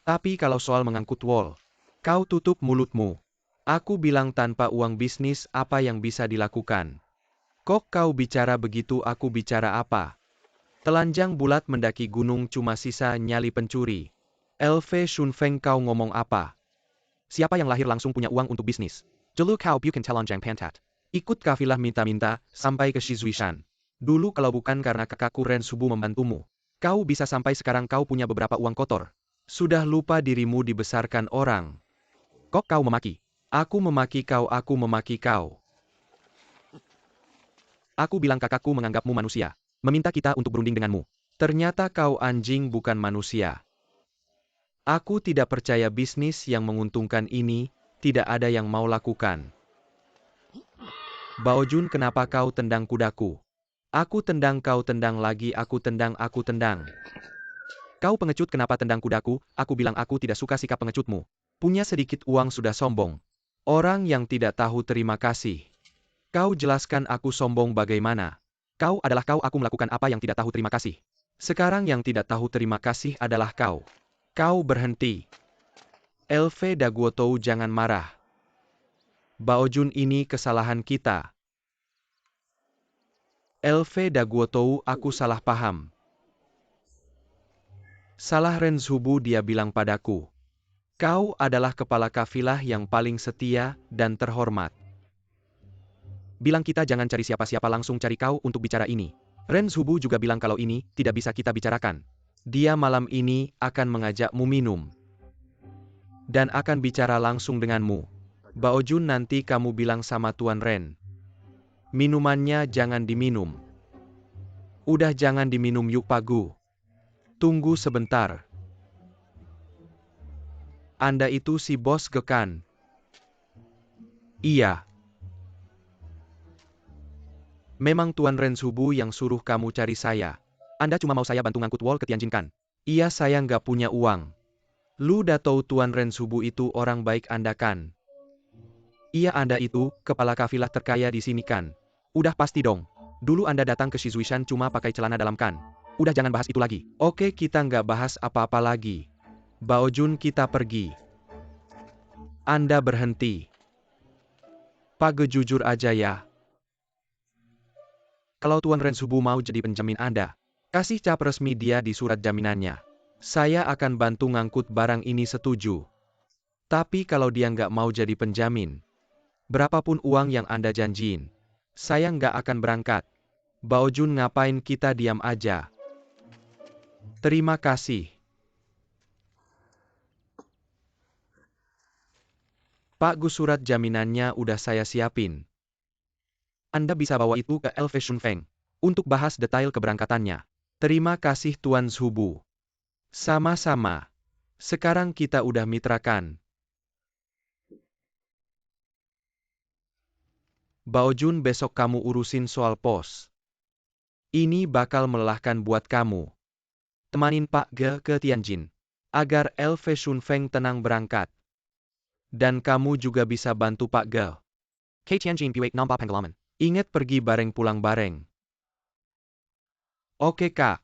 Speaker 1: Tapi kalau soal mengangkut wol, kau tutup mulutmu. Aku bilang tanpa uang bisnis apa yang bisa dilakukan. Kok kau bicara begitu, aku bicara apa? Telanjang bulat mendaki gunung cuma sisa nyali pencuri. Elve Shunfeng, kau ngomong apa? Siapa yang lahir langsung punya uang untuk bisnis? Jelu kau bukan telanjang pantat. Ikut kafilah minta-minta sampai ke Shizuishan. Dulu kalau bukan karena kakakku Ren Subu membantumu, kau bisa sampai sekarang kau punya beberapa uang kotor. Sudah lupa dirimu dibesarkan orang. Kok kau memaki? Aku memaki kau, aku memaki kau. Aku bilang kakakku menganggapmu manusia. Meminta kita untuk berunding denganmu. Ternyata kau anjing bukan manusia. Aku tidak percaya bisnis yang menguntungkan ini, tidak ada yang mau lakukan. Bao Jun, kenapa kau tendang kudaku? Aku tendang, kau tendang lagi, aku tendang, aku tendang. Kau pengecut, kenapa tendang kudaku? Aku bilang aku tidak suka sikap pengecutmu. Punya sedikit uang sudah sombong. Orang yang tidak tahu terima kasih. Kau jelaskan aku sombong bagaimana? Kau adalah kau, aku melakukan apa yang tidak tahu terima kasih. Sekarang yang tidak tahu terima kasih adalah kau. Kau berhenti. Elve Daguotou, jangan marah. Bao Jun, ini kesalahan kita. Elfe Daguotou, aku salah paham. Salah Renzhubu, dia bilang padaku. Kau adalah kepala kafilah yang paling setia dan terhormat. Bilang kita jangan cari siapa-siapa, langsung cari kau untuk bicara ini. Renzhubu juga bilang kalau ini tidak bisa kita bicarakan. Dia malam ini akan mengajakmu minum. Dan akan bicara langsung denganmu. Baojun, nanti kamu bilang sama Tuan Ren. Minumannya jangan diminum. Udah jangan diminum yuk Pak Gu. Tunggu sebentar. Anda itu si bos Ge kan? Iya. Memang Tuan Renzhubu yang suruh kamu cari saya. Anda cuma mau saya bantu ngangkut wol ke Tianjin kan? Iya, saya nggak punya uang. Lu udah tahu Tuan Renzhubu itu orang baik Anda kan? Iya, Anda itu kepala kafilah terkaya di sini kan? Udah pasti dong. Dulu Anda datang ke Shizuishan cuma pakai celana dalam kan? Udah jangan bahas itu lagi. Oke, kita nggak bahas apa-apa lagi. Baojun, kita pergi. Anda berhenti. Pak Ge, jujur aja ya. Kalau Tuan Renzhubu mau jadi penjamin Anda, kasih cap resmi dia di surat jaminannya. Saya akan bantu ngangkut barang ini, setuju. Tapi kalau dia nggak mau jadi penjamin, berapapun uang yang Anda janjiin, saya nggak akan berangkat. Baojun, ngapain kita diam aja? Terima kasih. Pak Gu, surat jaminannya udah saya siapin. Anda bisa bawa itu ke Elfe Shunfeng untuk bahas detail keberangkatannya. Terima kasih Tuan Zhubu. Sama-sama. Sekarang kita udah mitra kan? Baojun, besok kamu urusin soal pos. Ini bakal melelahkan buat kamu. Temanin Pak Ge ke Tianjin, agar Elfe Shunfeng tenang berangkat. Dan kamu juga bisa bantu Pak Ge. Ke Tianjin piwek nampak penggelaman. Ingat pergi bareng pulang bareng. Oke Kak.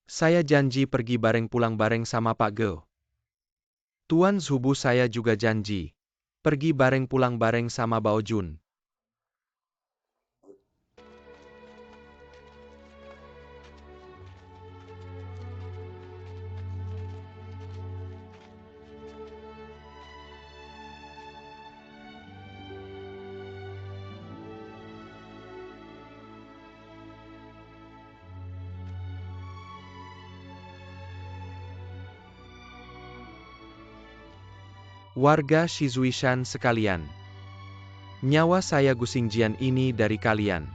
Speaker 1: Saya janji pergi bareng pulang bareng sama Pak Ge. Tuan Zhubu, saya juga janji. Pergi bareng pulang bareng sama Baojun. Warga Shizuishan sekalian. Nyawa saya Gu Xingjian ini dari kalian.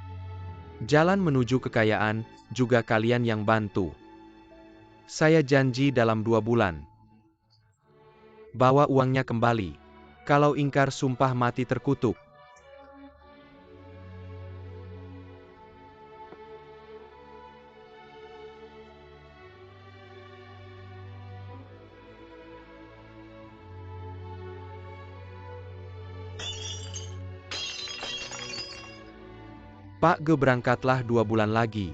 Speaker 1: Jalan menuju kekayaan, juga kalian yang bantu. Saya janji dalam 2 bulan. Bawa uangnya kembali. Kalau ingkar sumpah mati terkutuk. Pak Ge, berangkatlah 2 bulan lagi.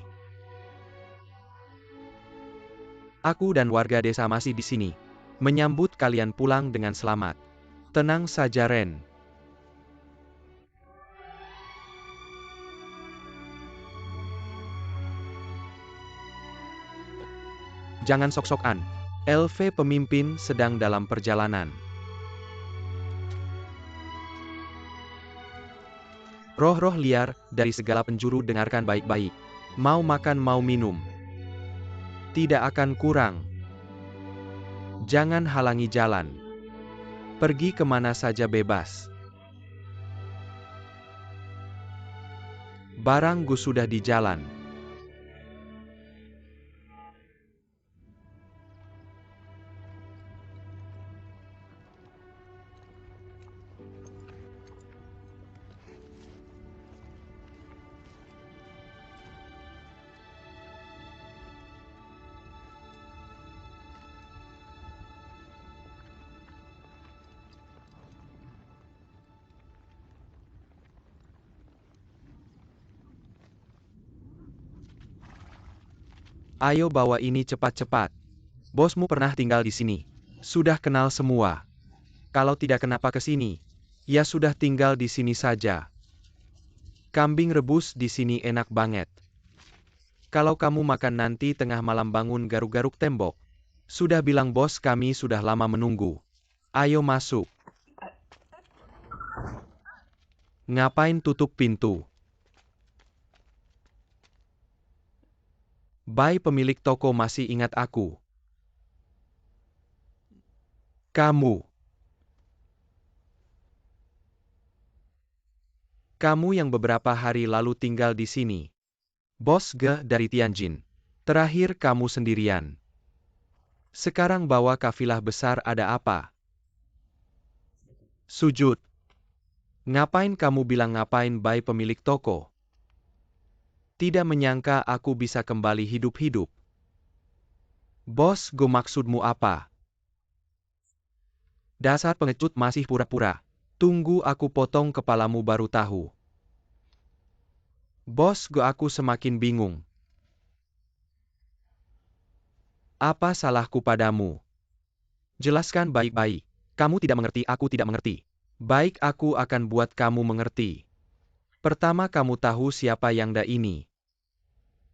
Speaker 1: Aku dan warga desa masih di sini, menyambut kalian pulang dengan selamat. Tenang saja Ren. Jangan sok-sokan. Elfe pemimpin sedang dalam perjalanan. Roh-roh liar dari segala penjuru, dengarkan baik-baik. Mau makan mau minum, tidak akan kurang. Jangan halangi jalan. Pergi kemana saja bebas. Barang Gu sudah di jalan. Ayo bawa ini cepat-cepat. Bosmu pernah tinggal di sini. Sudah kenal semua. Kalau tidak kenapa ke sini, ya sudah tinggal di sini saja. Kambing rebus di sini enak banget. Kalau kamu makan nanti tengah malam bangun garuk-garuk tembok. Sudah bilang bos kami sudah lama menunggu. Ayo masuk. Ngapain tutup pintu? Bai pemilik toko masih ingat aku. Kamu yang beberapa hari lalu tinggal di sini. Bos Ge dari Tianjin. Terakhir kamu sendirian. Sekarang bawa kafilah besar ada apa? Sujud. Ngapain kamu bilang ngapain Bai pemilik toko? Tidak menyangka aku bisa kembali hidup-hidup. Bos Go maksudmu apa? Dasar pengecut masih pura-pura. Tunggu aku potong kepalamu baru tahu. Bos Go aku semakin bingung. Apa salahku padamu? Jelaskan baik-baik. Kamu tidak mengerti, aku tidak mengerti. Baik aku akan buat kamu mengerti. Pertama kamu tahu siapa Yangda ini.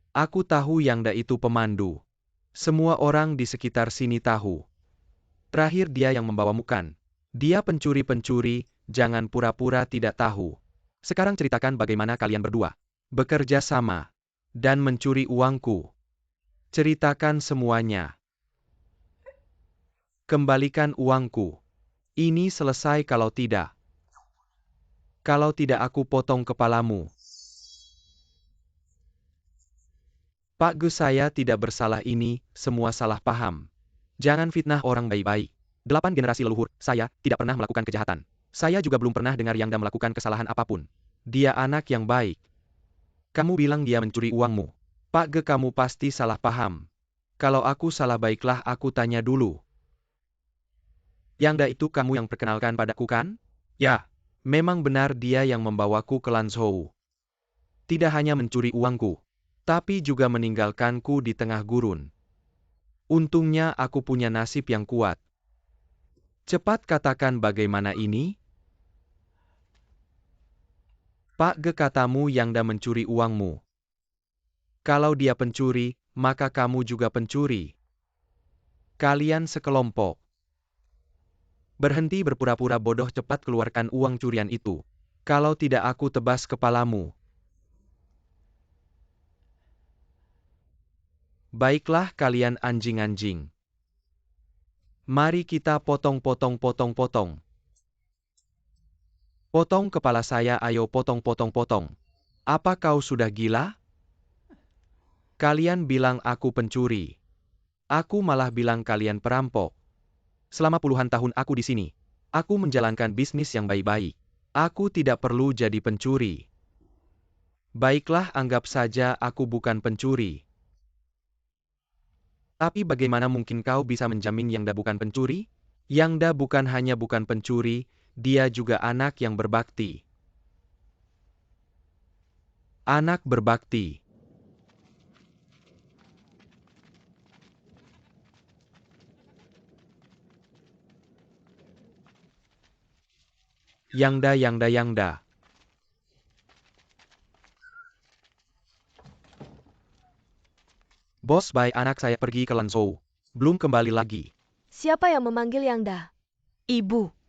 Speaker 1: Aku tahu Yangda itu pemandu. Semua orang di sekitar sini tahu. Terakhir dia yang membawamu kan. Dia pencuri-pencuri, jangan pura-pura tidak tahu. Sekarang ceritakan bagaimana kalian berdua bekerja sama dan mencuri uangku. Ceritakan semuanya. Kembalikan uangku. Ini selesai kalau tidak. Kalau tidak aku potong kepalamu. Pak Gus saya tidak bersalah ini, semua salah paham. Jangan fitnah orang baik-baik. 8 generasi leluhur, saya tidak pernah melakukan kejahatan. Saya juga belum pernah dengar Yangda melakukan kesalahan apapun. Dia anak yang baik. Kamu bilang dia mencuri uangmu. Pak Ge kamu pasti salah paham. Kalau aku salah baiklah aku tanya dulu. Yangda itu kamu yang perkenalkan padaku kan? Ya, memang benar dia yang membawaku ke Lanzhou. Tidak hanya mencuri uangku, tapi juga meninggalkanku di tengah gurun. Untungnya aku punya nasib yang kuat. Cepat katakan bagaimana ini? Pak Ge katamu Yangda mencuri uangmu. Kalau dia pencuri, maka kamu juga pencuri. Kalian sekelompok. Berhenti berpura-pura bodoh cepat keluarkan uang curian itu. Kalau tidak aku tebas kepalamu. Baiklah kalian anjing-anjing. Mari kita potong-potong-potong-potong. Potong kepala saya ayo potong-potong-potong. Apa kau sudah gila? Kalian bilang aku pencuri. Aku malah bilang kalian perampok. Selama puluhan tahun aku di sini. Aku menjalankan bisnis yang baik-baik. Aku tidak perlu jadi pencuri. Baiklah anggap saja aku bukan pencuri. Tapi bagaimana mungkin kau bisa menjamin Yangda bukan pencuri? Yangda bukan hanya bukan pencuri, dia juga anak yang berbakti. Anak berbakti. Yangda. Bos Bai anak saya pergi ke Lanzhou. Belum kembali lagi.
Speaker 3: Siapa yang memanggil Yangda? Ibu.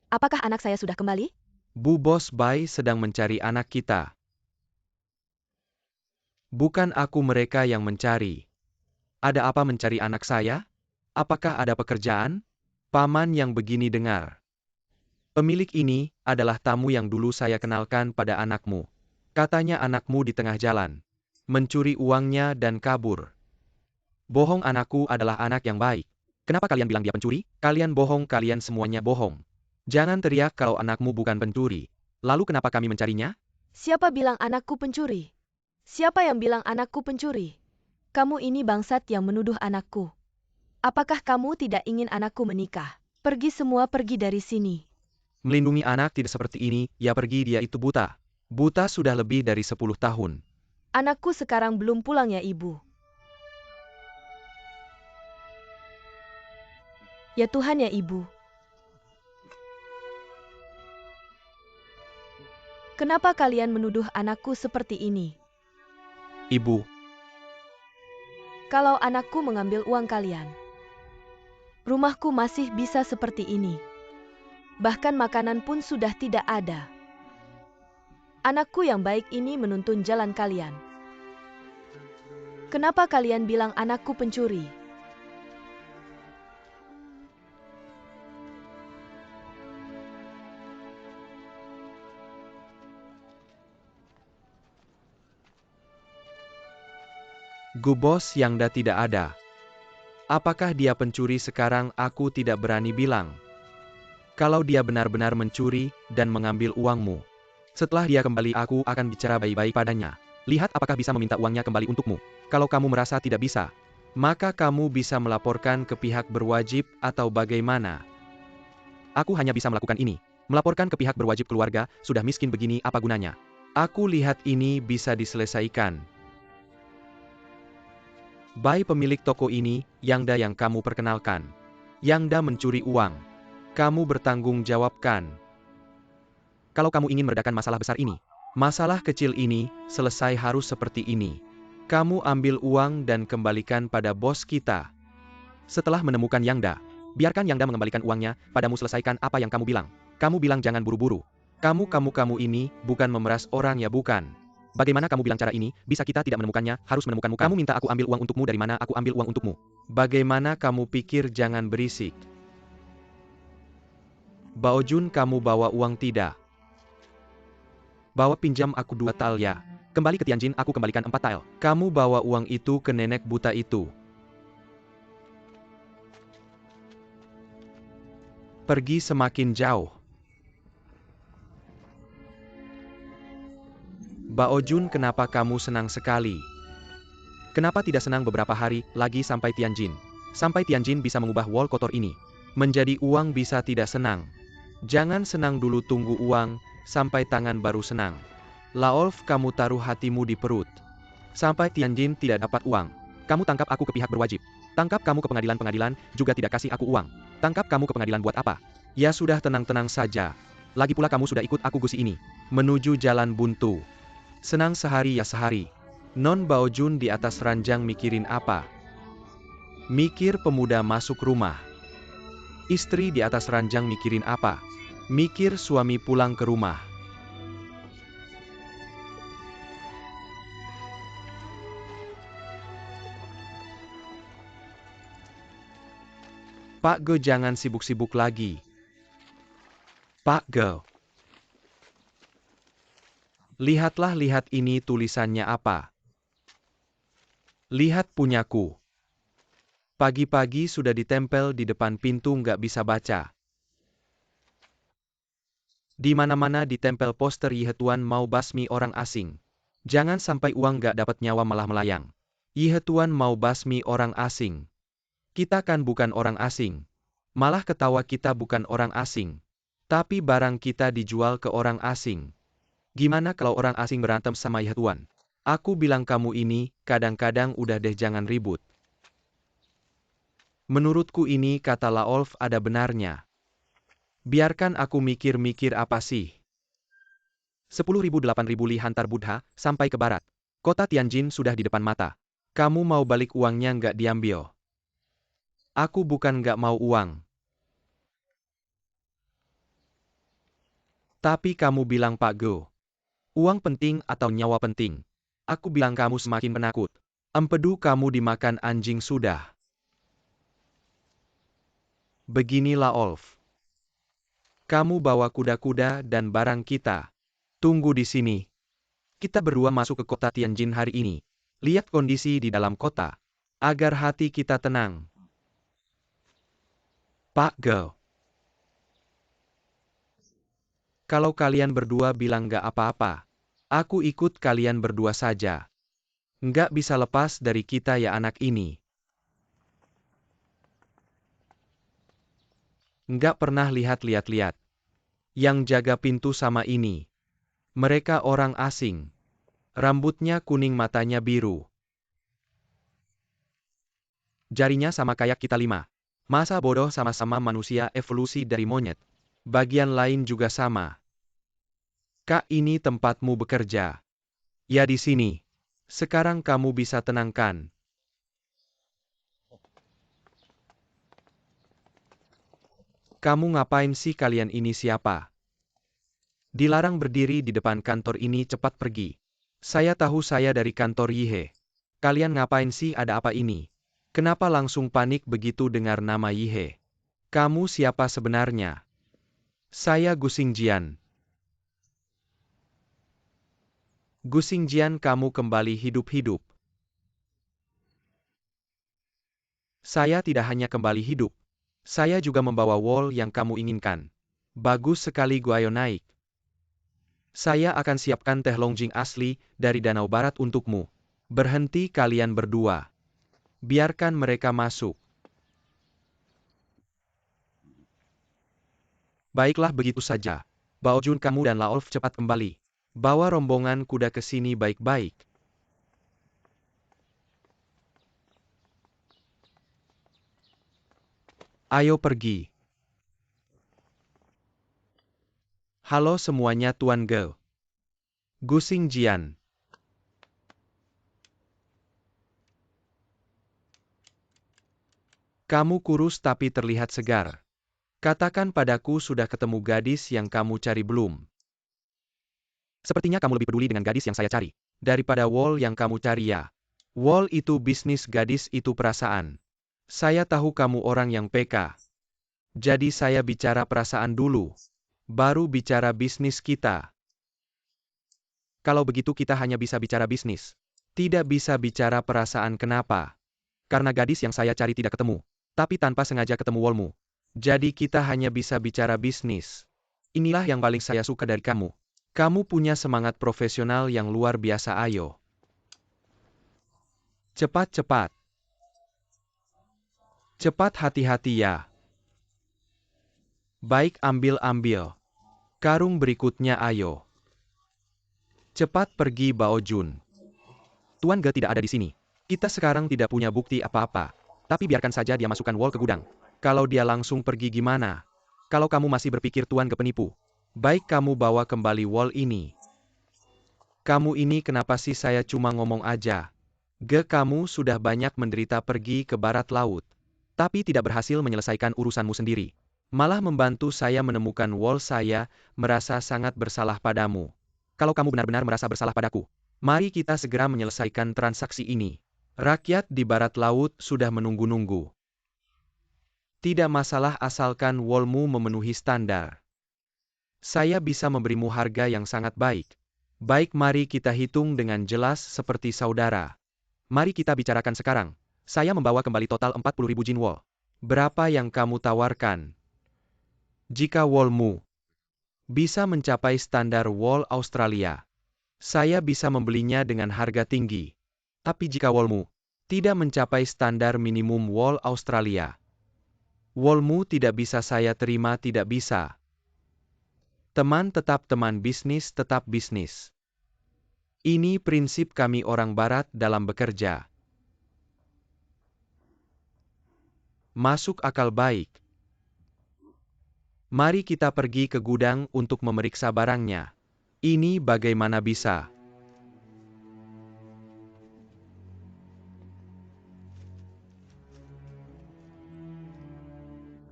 Speaker 3: Apakah anak saya sudah kembali?
Speaker 1: Bu Bos Bai sedang mencari anak kita. Bukan aku mereka yang mencari. Ada apa mencari anak saya? Apakah ada pekerjaan? Paman yang begini dengar. Pemilik ini adalah tamu yang dulu saya kenalkan pada anakmu. Katanya anakmu di tengah jalan. Mencuri uangnya dan kabur. Bohong anakku adalah anak yang baik. Kenapa kalian bilang dia pencuri? Kalian bohong kalian semuanya bohong. Jangan teriak kalau anakmu bukan pencuri. Lalu kenapa kami mencarinya?
Speaker 3: Siapa bilang anakku pencuri? Siapa yang bilang anakku pencuri? Kamu ini bangsat yang menuduh anakku. Apakah kamu tidak ingin anakku menikah? Pergi semua pergi dari sini.
Speaker 1: Melindungi anak tidak seperti ini, ya pergi dia itu buta. Buta sudah lebih dari 10 tahun.
Speaker 3: Anakku sekarang belum pulang ya ibu. Ya Tuhan ya ibu. Kenapa kalian menuduh anakku seperti ini?
Speaker 1: Ibu,
Speaker 3: Kalau anakku mengambil uang kalian, rumahku masih bisa seperti ini. Bahkan makanan pun sudah tidak ada. Anakku yang baik ini menuntun jalan kalian. Kenapa kalian bilang anakku pencuri?
Speaker 1: Bos Yangda tidak ada. Apakah dia pencuri sekarang? Aku tidak berani bilang. Kalau dia benar-benar mencuri dan mengambil uangmu, setelah dia kembali aku akan bicara baik-baik padanya. Lihat apakah bisa meminta uangnya kembali untukmu. Kalau kamu merasa tidak bisa, maka kamu bisa melaporkan ke pihak berwajib atau bagaimana. Aku hanya bisa melakukan ini. Melaporkan ke pihak berwajib. Keluarga sudah miskin begini, apa gunanya? Aku lihat ini bisa diselesaikan. Baik, pemilik toko ini, Yangda yang kamu perkenalkan. Yangda mencuri uang. Kamu bertanggung jawabkan. Kalau kamu ingin meredakan masalah besar ini, masalah kecil ini, selesai harus seperti ini. Kamu ambil uang dan kembalikan pada bos kita. Setelah menemukan Yangda, biarkan Yangda mengembalikan uangnya padamu. Selesaikan apa yang kamu bilang. Kamu bilang jangan buru-buru. Kamu ini bukan memeras orang ya bukan? Bagaimana kamu bilang cara ini, bisa kita tidak menemukannya, harus menemukanmu. Kamu minta aku ambil uang untukmu, dari mana aku ambil uang untukmu? Bagaimana kamu pikir? Jangan berisik. Baojun, kamu bawa uang tidak? Bawa, pinjam aku 2 tael ya. Kembali ke Tianjin, aku kembalikan 4 tael. Kamu bawa uang itu ke nenek buta itu. Pergi semakin jauh. Baojun, kenapa kamu senang sekali? Kenapa tidak senang beberapa hari lagi sampai Tianjin? Sampai Tianjin bisa mengubah wall kotor ini menjadi uang, bisa tidak senang? Jangan senang dulu, tunggu uang sampai tangan baru senang. Laolf, kamu taruh hatimu di perut. Sampai Tianjin tidak dapat uang. Kamu tangkap aku ke pihak berwajib. Tangkap kamu ke pengadilan, pengadilan juga tidak kasih aku uang. Tangkap kamu ke pengadilan buat apa? Ya sudah, tenang-tenang saja. Lagi pula kamu sudah ikut aku gusi ini menuju jalan buntu. Senang sehari ya sehari. Non Baojun di atas ranjang mikirin apa? Mikir pemuda masuk rumah. Istri di atas ranjang mikirin apa? Mikir suami pulang ke rumah. Pak Ge, jangan sibuk-sibuk lagi. Pak Ge. Lihatlah, lihat ini tulisannya apa? Lihat punyaku. Pagi-pagi sudah ditempel di depan pintu, nggak bisa baca. Di mana-mana ditempel poster Yihetuan mau basmi orang asing. Jangan sampai uang nggak dapat, nyawa malah melayang. Yihetuan mau basmi orang asing. Kita kan bukan orang asing. Malah ketawa, kita bukan orang asing. Tapi barang kita dijual ke orang asing. Gimana kalau orang asing berantem sama Yihetuan? Aku bilang kamu ini, kadang-kadang udah deh, jangan ribut. Menurutku ini kata Laolf ada benarnya. Biarkan aku mikir-mikir apa sih. 10.000 8.000 li hantar Buddha, sampai ke barat. Kota Tianjin sudah di depan mata. Kamu mau balik uangnya nggak diambil? Aku bukan nggak mau uang. Tapi kamu bilang Pak Go. Uang penting atau nyawa penting? Aku bilang kamu semakin penakut. Empedu, kamu dimakan anjing sudah. Beginilah Olf. Kamu bawa kuda-kuda dan barang kita. Tunggu di sini. Kita berdua masuk ke kota Tianjin hari ini. Lihat kondisi di dalam kota. Agar hati kita tenang. Pak Go. Kalau kalian berdua bilang nggak apa-apa, aku ikut kalian berdua saja. Nggak bisa lepas dari kita ya anak ini. Nggak pernah lihat-lihat. Yang jaga pintu sama ini. Mereka orang asing. Rambutnya kuning, matanya biru. Jarinya sama kayak kita 5. Masa bodoh, sama-sama manusia evolusi dari monyet. Bagian lain juga sama. Kak, ini tempatmu bekerja. Ya di sini. Sekarang kamu bisa tenangkan. Kamu ngapain sih kalian ini siapa? Dilarang berdiri di depan kantor ini, cepat pergi. Saya tahu saya dari kantor Yihe. Kalian ngapain sih, ada apa ini? Kenapa langsung panik begitu dengar nama Yihe? Kamu siapa sebenarnya? Saya Gu Xingjian. Gu Xingjian, kamu kembali hidup-hidup. Saya tidak hanya kembali hidup. Saya juga membawa wol yang kamu inginkan. Bagus sekali Gu, ayo naik. Saya akan siapkan teh Longjing asli dari Danau Barat untukmu. Berhenti kalian berdua. Biarkan mereka masuk. Baiklah, begitu saja. Bao Jun, kamu dan Laolf cepat kembali. Bawa rombongan kuda ke sini baik-baik. Ayo pergi. Halo semuanya, Tuan Ge. Gu Xingjian. Kamu kurus tapi terlihat segar. Katakan padaku, sudah ketemu gadis yang kamu cari belum? Sepertinya kamu lebih peduli dengan gadis yang saya cari daripada wol yang kamu cari, ya. Wol itu bisnis, gadis itu perasaan. Saya tahu kamu orang yang peka. Jadi saya bicara perasaan dulu. Baru bicara bisnis kita. Kalau begitu kita hanya bisa bicara bisnis. Tidak bisa bicara perasaan, kenapa? Karena gadis yang saya cari tidak ketemu. Tapi tanpa sengaja ketemu wolmu. Jadi kita hanya bisa bicara bisnis. Inilah yang paling saya suka dari kamu. Kamu punya semangat profesional yang luar biasa, ayo. Cepat-cepat. Cepat, hati-hati ya. Baik, ambil-ambil. Karung berikutnya, ayo. Cepat pergi, Bao Jun. Tuan Ge tidak ada di sini. Kita sekarang tidak punya bukti apa-apa. Tapi biarkan saja dia masukkan wol ke gudang. Kalau dia langsung pergi gimana? Kalau kamu masih berpikir Tuan Ge penipu. Baik, kamu bawa kembali wol ini. Kamu ini kenapa sih, saya cuma ngomong aja. Ge, kamu sudah banyak menderita pergi ke barat laut. Tapi tidak berhasil menyelesaikan urusanmu sendiri. Malah membantu saya menemukan wol, saya merasa sangat bersalah padamu. Kalau kamu benar-benar merasa bersalah padaku, mari kita segera menyelesaikan transaksi ini. Rakyat di barat laut sudah menunggu-nunggu. Tidak masalah asalkan wolmu memenuhi standar. Saya bisa memberimu harga yang sangat baik. Baik, mari kita hitung dengan jelas seperti saudara. Mari kita bicarakan sekarang. Saya membawa kembali total 40.000 jin wol. Berapa yang kamu tawarkan? Jika wolmu bisa mencapai standar wol Australia, saya bisa membelinya dengan harga tinggi. Tapi jika wolmu tidak mencapai standar minimum wol Australia, wolmu tidak bisa saya terima, tidak bisa. Teman tetap teman, bisnis tetap bisnis. Ini prinsip kami orang barat dalam bekerja. Masuk akal, baik. Mari kita pergi ke gudang untuk memeriksa barangnya. Ini bagaimana bisa?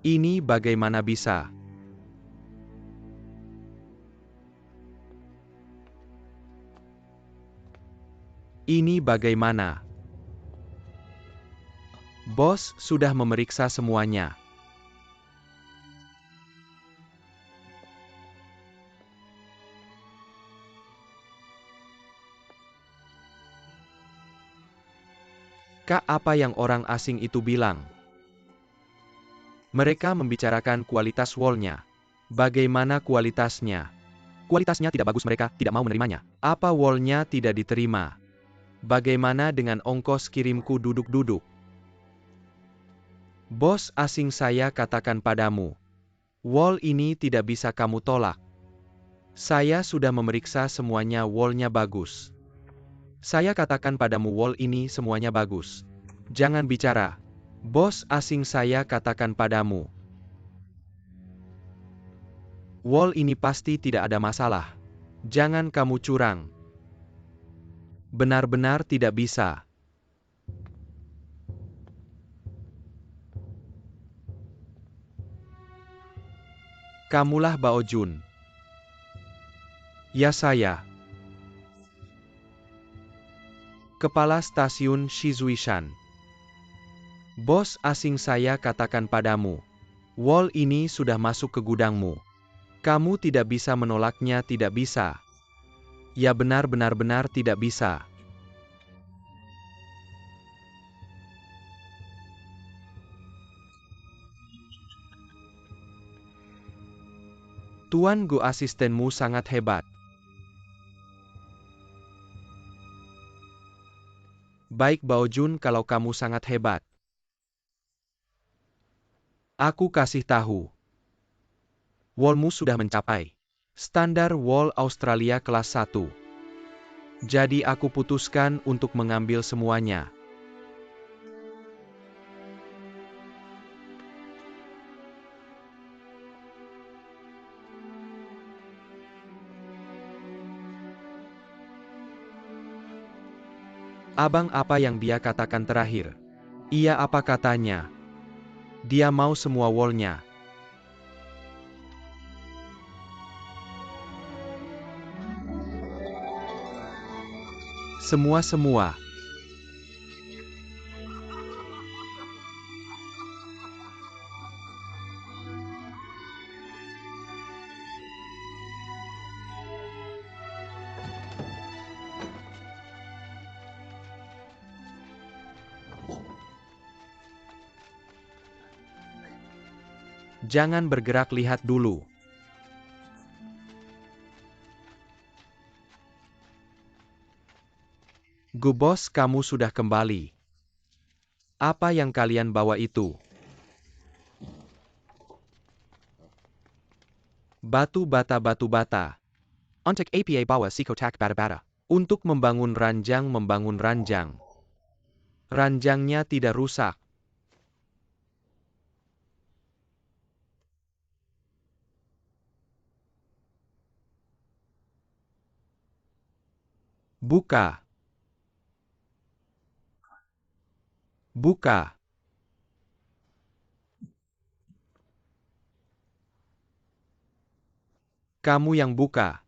Speaker 1: Ini bagaimana bisa? Ini bagaimana? Bos sudah memeriksa semuanya. Kak, apa yang orang asing itu bilang? Mereka membicarakan kualitas wolnya. Bagaimana kualitasnya? Kualitasnya tidak bagus, mereka tidak mau menerimanya. Apa wolnya tidak diterima? Bagaimana dengan ongkos kirimku? Duduk-duduk. Bos asing, saya katakan padamu, wol ini tidak bisa kamu tolak. Saya sudah memeriksa semuanya, wolnya bagus. Saya katakan padamu, wol ini semuanya bagus. Jangan bicara. Bos asing, saya katakan padamu, wol ini pasti tidak ada masalah. Jangan kamu curang. Benar-benar tidak bisa. Kamulah Bao Jun. Ya saya. Kepala Stasiun Shizuishan. Bos asing saya katakan padamu. Wall ini sudah masuk ke gudangmu. Kamu tidak bisa menolaknya, tidak bisa. Ya benar-benar tidak bisa. Tuan Go, asistenmu sangat hebat. Baik Bao Jun, kalau kamu sangat hebat. Aku kasih tahu. Wallmu sudah mencapai standar wall Australia kelas 1. Jadi aku putuskan untuk mengambil semuanya. Abang, apa yang dia katakan terakhir? Iya, apa katanya? Dia mau semua wallnya. Semua. Jangan bergerak, lihat dulu. Go bos, kamu sudah kembali. Apa yang kalian bawa itu? Batu bata. Untuk apa bawa sikotak bata-bata? Untuk membangun ranjang. Ranjangnya tidak rusak. Buka. Kamu yang buka.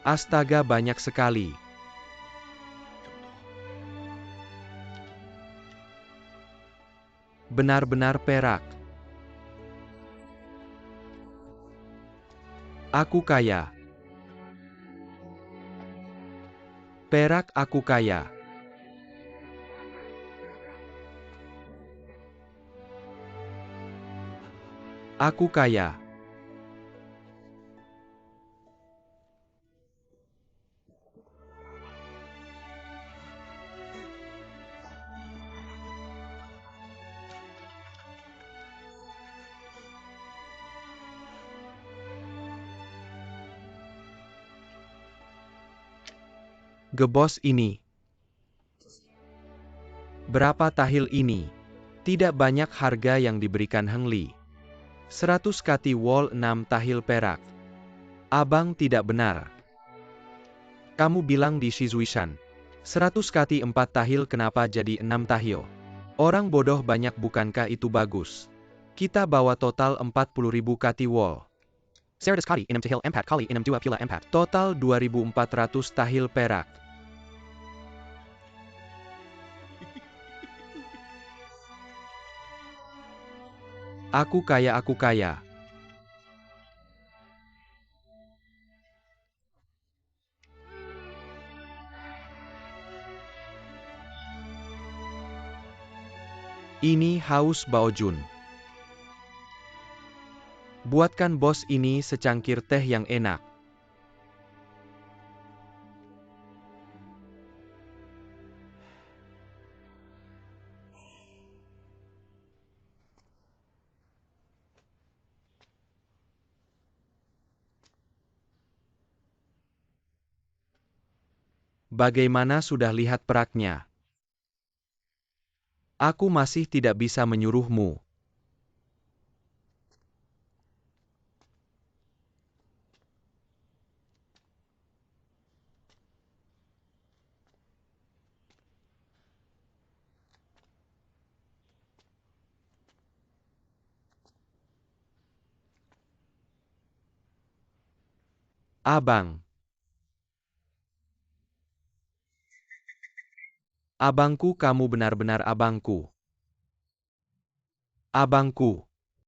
Speaker 1: Astaga, banyak sekali. Benar-benar perak. Aku kaya. Perak, aku kaya. Aku kaya. Gebos ini. Berapa tahil ini? Tidak banyak harga yang diberikan Heng Li. 100 kati wall 6 tahil perak. Abang tidak benar. Kamu bilang di Shizuishan. 100 kati 4 tahil, kenapa jadi 6 tahil? Orang bodoh banyak, bukankah itu bagus? Kita bawa total 40.000 kati wall. 100 kali 6 tahil 4 kali 6 2 pula 4. Total 2.400 tahil perak. Aku kaya. Ini haus Bao Jun. Buatkan bos ini secangkir teh yang enak. Bagaimana sudah lihat peraknya? Aku masih tidak bisa menyuruhmu. Abang. Abangku, kamu benar-benar abangku. Abangku.